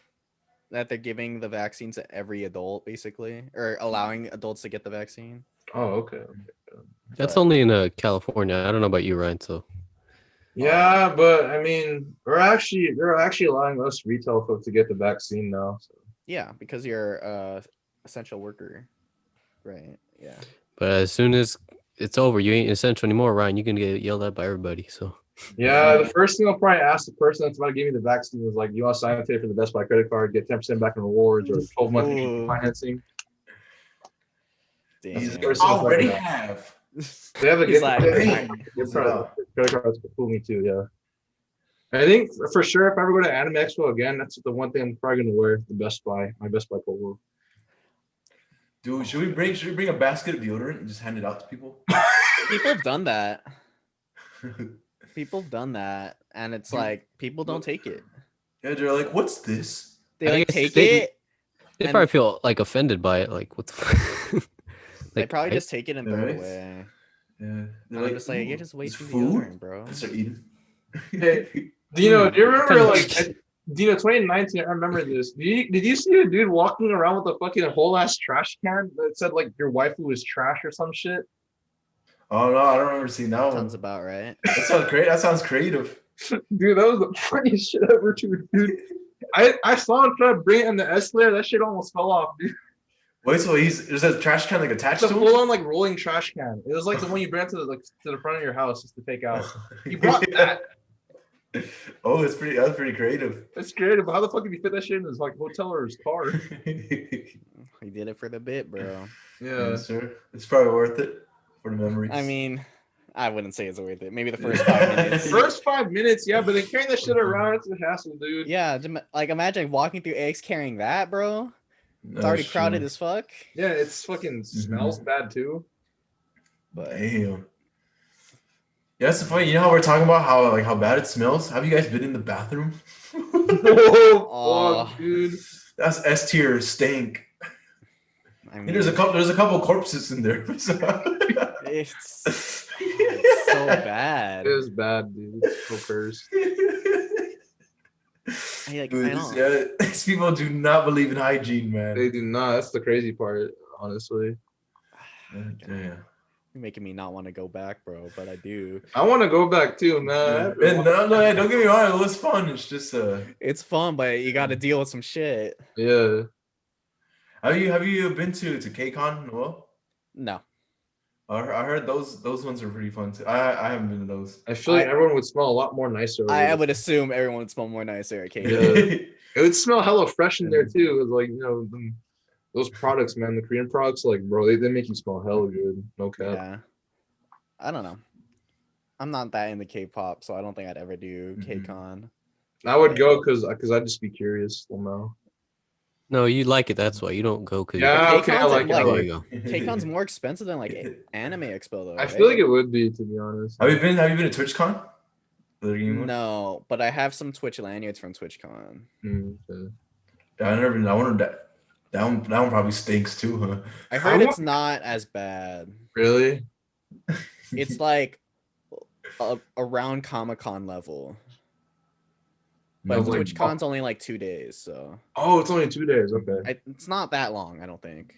that they're giving the vaccine to every adult, basically, or allowing adults to get the vaccine. Oh, okay. That's But- only in California. I don't know about you, Ryan. So Yeah, but I mean, they're actually allowing us retail folks to get the vaccine now. So. Yeah, because you're a essential worker, right? Yeah. but as soon as it's over, you ain't essential anymore, Ryan. You can get yelled at by everybody. So Yeah, the first thing I'll probably ask the person that's about to give me the vaccine is like, you want to sign up today for the Best Buy credit card, get 10% back in rewards or 12-month Ooh. financing. Damn. First thing Already like that. have. They have a He's good like, Hey. credit cards could fool me too. Yeah. I think for sure, if I ever go to Anime Expo again, that's the one thing I'm probably gonna wear. The Best Buy, my Best Buy polo. Dude, should we bring a basket of deodorant and just hand it out to people? people have done that. People have done that, and it's like people don't take it. Yeah, they're like, what's this? They I like guess take they- it. They And- probably feel like offended by it. Like, what the fuck? They Like, probably I- just take it and throw it Right? away. Yeah. And They're I'm just like, you're "Ooh, just this wasting food?" deodorant, bro. They start eating. Hey. Dino, do you remember Kinda- like Dino 2019? I remember this. Did you see a dude walking around with a fucking whole ass trash can that said like your waifu was trash or some shit? Oh no, I don't remember seeing that one. Sounds about right. That sounds great. That sounds creative. Dude, that was the funniest shit ever, dude. I saw him try to bring it in the escalator. That shit almost fell off, dude. Wait, so there's a trash can like attached It's a to him? full on like rolling trash can. It was like the one you bring to the front of your house just to take out. He brought that. Oh, that's pretty creative. That's creative. But how the fuck did he fit that shit in his like hotel or his car? He did it for the bit, bro. Yeah. Yes, sir. It's probably worth it for the memories. I mean, I wouldn't say it's worth it. Maybe the first 5 minutes. First 5 minutes, yeah, but then carrying that shit around, it's a hassle, dude. Yeah, like imagine walking through eggs carrying that, bro. It's already crowded as fuck. Yeah, it's fucking smells bad too. But Damn. Yeah, that's the funny. You know how we're talking about how bad it smells? Have you guys been in the bathroom? Oh, fuck, dude. That's S tier stank. I mean, There's a couple corpses in there. it's so bad. It is bad, dude. It's so cursed. I Dude, don't. these people do not believe in hygiene, man. They do not. That's the crazy part, honestly. Yeah. You're making me not want to go back, bro, but I do. I want to go back too, man. And no, don't get me wrong. It was fun. It's just It's fun, but you got to deal with some shit. Yeah. Have you been to KCON, Noel? No. I heard those ones are pretty fun too. I haven't been to those. I feel like everyone would smell a lot more nicer. over I there. would assume everyone would smell more nicer at K. Yeah. It would smell hella fresh in there too. It was like, you know, those products, man, the Korean products, like, bro, they make you smell hella good. No cap. Yeah. I don't know. I'm not that into K-pop, so I don't think I'd ever do Mhm. K-Con. I would go because I'd just be curious. Well, no. No, you like it. That's why you don't go. Cause Yeah, But okay, I KCON's like it. I like- like there it. you go. K-Con's more expensive than like Anime Expo though. I right? feel like it would be, to be honest. Have you been to TwitchCon? The game one? No, but I have some Twitch lanyards from TwitchCon. Okay. Yeah, I never been. I wonder that one probably stinks too, huh? I heard I it's not as bad. Really? It's like around Comic-Con level. But Like- TwitchCon's only like 2 days, so Oh, it's only 2 days. Okay. it's not that long, I don't think.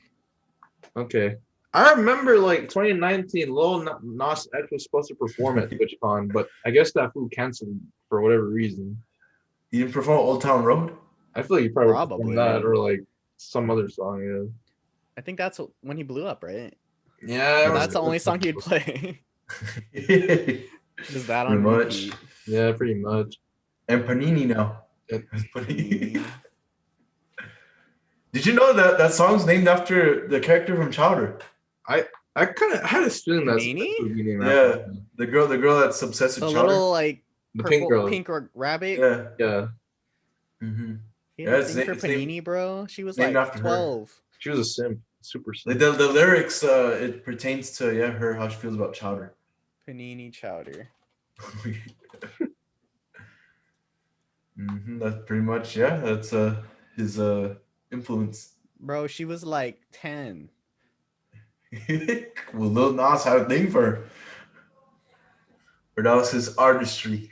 Okay. I remember like 2019, Lil Nas X was supposed to perform at TwitchCon, but I guess that food canceled for whatever reason. You didn't perform Old Town Road? I feel like you probably Probably. performed that or like some other song. I think that's when he blew up, right? Yeah. Yeah. That That's the only song you'd play. And Is that Pretty on much. repeat? Yeah, pretty much. Panini now. Yeah. Panini. Did you know that song's named after the character from Chowder? I kind of had a feeling that's Panini? Yeah. The girl that's obsessed The with Chowder. little like The purple, pink girl. pink rabbit. Yeah. Yeah. Mm-hmm. He Yeah, didn't it's sing for it's named- Panini, bro. She was named like after her. 12. She was a simp. Super simp. Like the lyrics, it pertains to her how she feels about Chowder. Panini chowder. That's pretty much that's his influence. Bro, she was like 10. Well, Lil Nas had a thing for her. But that was his artistry,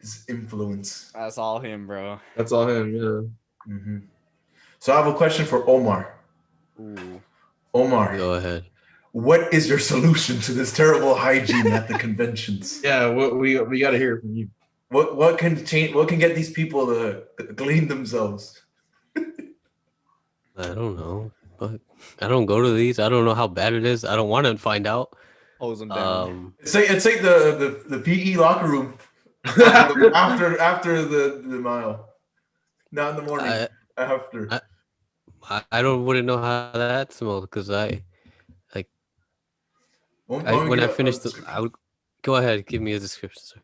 his influence. That's all him, bro. That's all him. Yeah. So I have a question for Omar. Ooh. Omar, Go ahead. what is your solution to this terrible hygiene at the conventions? Yeah. What we got to hear from you. What can change? What can get these people to clean themselves? I don't know, but I don't go to these. I don't know how bad it is. I don't want to find out. Hose him down. It's like the PE locker room after the mile, not in the morning. After. I wouldn't know how that smells because I When I finished I would go ahead, give me a description, sir.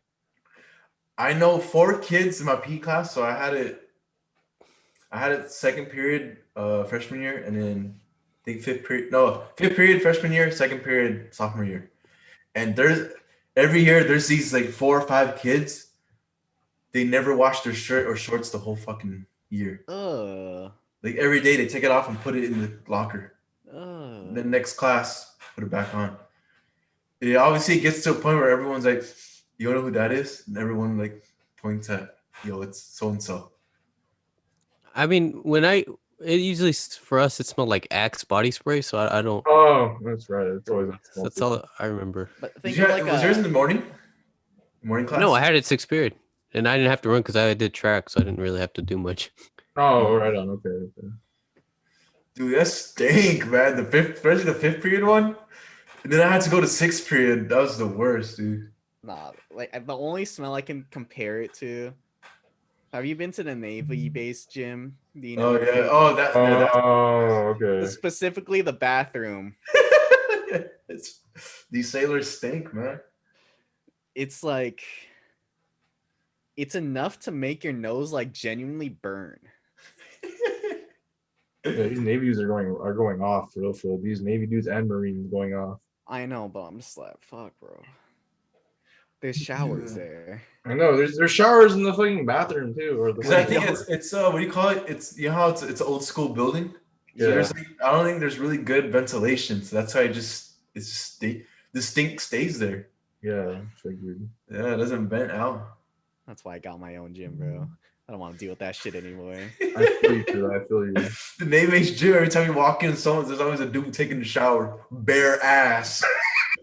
I know 4 kids in my P class, so I had it second period freshman year, and then I think fifth period freshman year, second period sophomore year. And every year there's these like 4 or 5 kids. They never wash their shirt or shorts the whole fucking year. Like every day they take it off and put it in the locker. Then next class, put it back on. It obviously gets to a point where everyone's like, you know who that is? And everyone like points at, yo, it's so and so. I mean, it usually for us it smelled like Axe body spray, so I don't. Oh, that's right. It's always That's all I remember. But Was yours in the morning? Morning class? No, I had it 6th period, and I didn't have to run because I did track, so I didn't really have to do much. Oh, right on. Okay. Dude, that stink, man. Especially the 5th period one. And then I had to go to 6th period. That was the worst, dude. Nah, like the only smell I can compare it to. Have you been to the Navy-based gym? Do you know? Oh yeah. Oh that. Oh, okay. Specifically the bathroom. These sailors stink, man. It's like it's enough to make your nose like genuinely burn. Yeah, these Navy dudes are going off for real. These Navy dudes and Marines going off. I know, but I'm just like, fuck, bro. There's showers there. I know. There's showers in the fucking bathroom too, or the. Because I think it's what do you call it? It's how it's an old school building. So Yeah. I don't think there's really good ventilation, so that's why the stink stays there. Yeah, figured. Yeah, it doesn't vent out. That's why I got my own gym, bro. I don't want to deal with that shit anymore. I feel you, too. I feel you. The Navy gym. Every time you walk in, there's always a dude taking a shower, bare ass.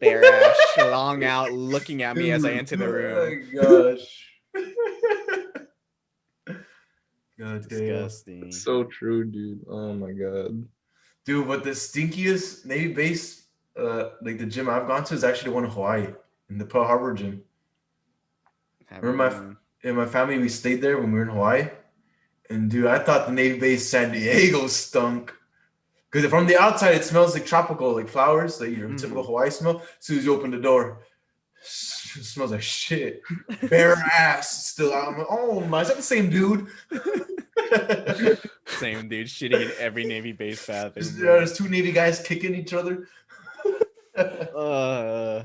Bare ass, long out, looking at me as I enter the room. Oh my gosh. God damn. Disgusting. So true, dude. Oh my god. Dude, but the stinkiest Navy base, like the gym I've gone to, is actually the one in Hawaii, in the Pearl Harbor gym. Remember in my family, we stayed there when we were in Hawaii. And dude, I thought the Navy base San Diego stunk. Because from the outside, it smells like tropical, like flowers, like your typical Hawaii smell. As soon as you open the door, it smells like shit. Bare ass still out. I'm like, oh my, is that the same dude? Same dude shitting in every Navy base bathroom. There's 2 Navy guys kicking each other. God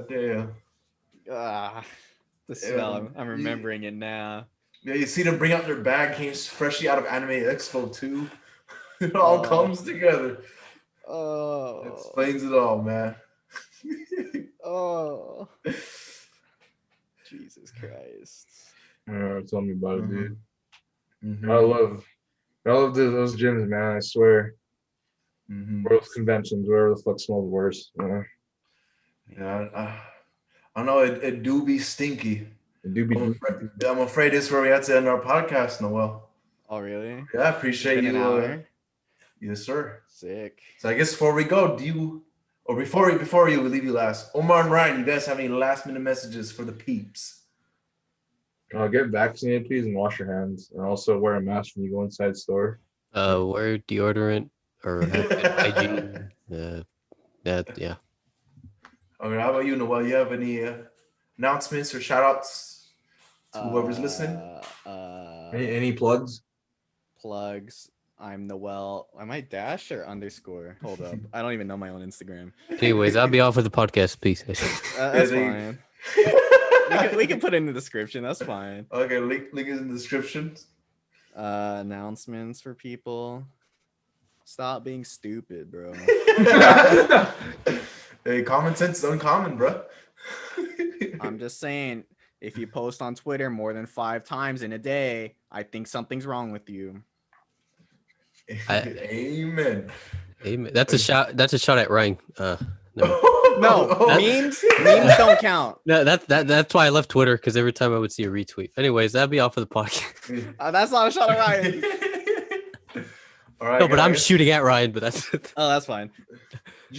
damn. The smell. I'm remembering it now. Yeah, you see them bring out their bag, came freshly out of Anime Expo 2. It all comes together. Oh. It explains it all, man. Oh. Jesus Christ. Tell me about it, dude. Mm-hmm. I love those gyms, man. I swear. Mm-hmm. Or those conventions, wherever the fuck smells worse. Yeah, I know it do be stinky. It do be. I'm afraid this is where we have to end our podcast, Noel. Oh, really? Yeah, I appreciate you. An hour? Yes, sir. Sick. So I guess before we go, before we leave you last, Omar and Ryan, you guys have any last minute messages for the peeps? Get vaccinated, please, and wash your hands, and also wear a mask when you go inside the store. Wear deodorant or have good hygiene. Yeah. Okay, how about you, Noel? You have any announcements or shout outs to whoever's listening? Any plugs? Plugs. I'm Noel. Am I dash or underscore? Hold up. I don't even know my own Instagram. Anyways, I'll be off of the podcast. Peace. That's fine. we can put it in the description. That's fine. Okay, link is in the description. Announcements for people. Stop being stupid, bro. Hey, common sense is uncommon, bro. I'm just saying, if you post on Twitter more than 5 times in a day, I think something's wrong with you. Amen. Amen. That's a shot at Ryan. No, memes don't count. No, that's why I left Twitter, because every time I would see a retweet. Anyways, that'd be off of the podcast. That's not a shot at Ryan. All right. No, but I'm shooting at Ryan. But that's. Oh, that's fine.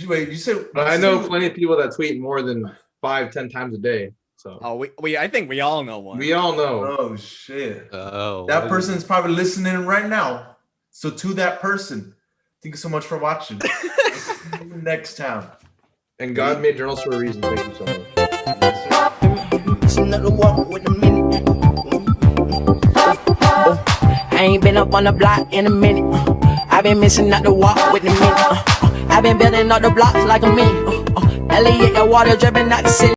Wait, you said. I know plenty of people that tweet more than 5-10 times a day. So. Oh, I think we all know one. We all know. Oh shit. Oh. That person's probably listening right now. So to that person, thank you so much for watching. Next time. And God made journals for a reason. Thank you so much. I ain't been up on the block in a minute. I've been missing out the walk with the minute. I've been building up the blocks like a minute. Elliot, got water dripping out the city.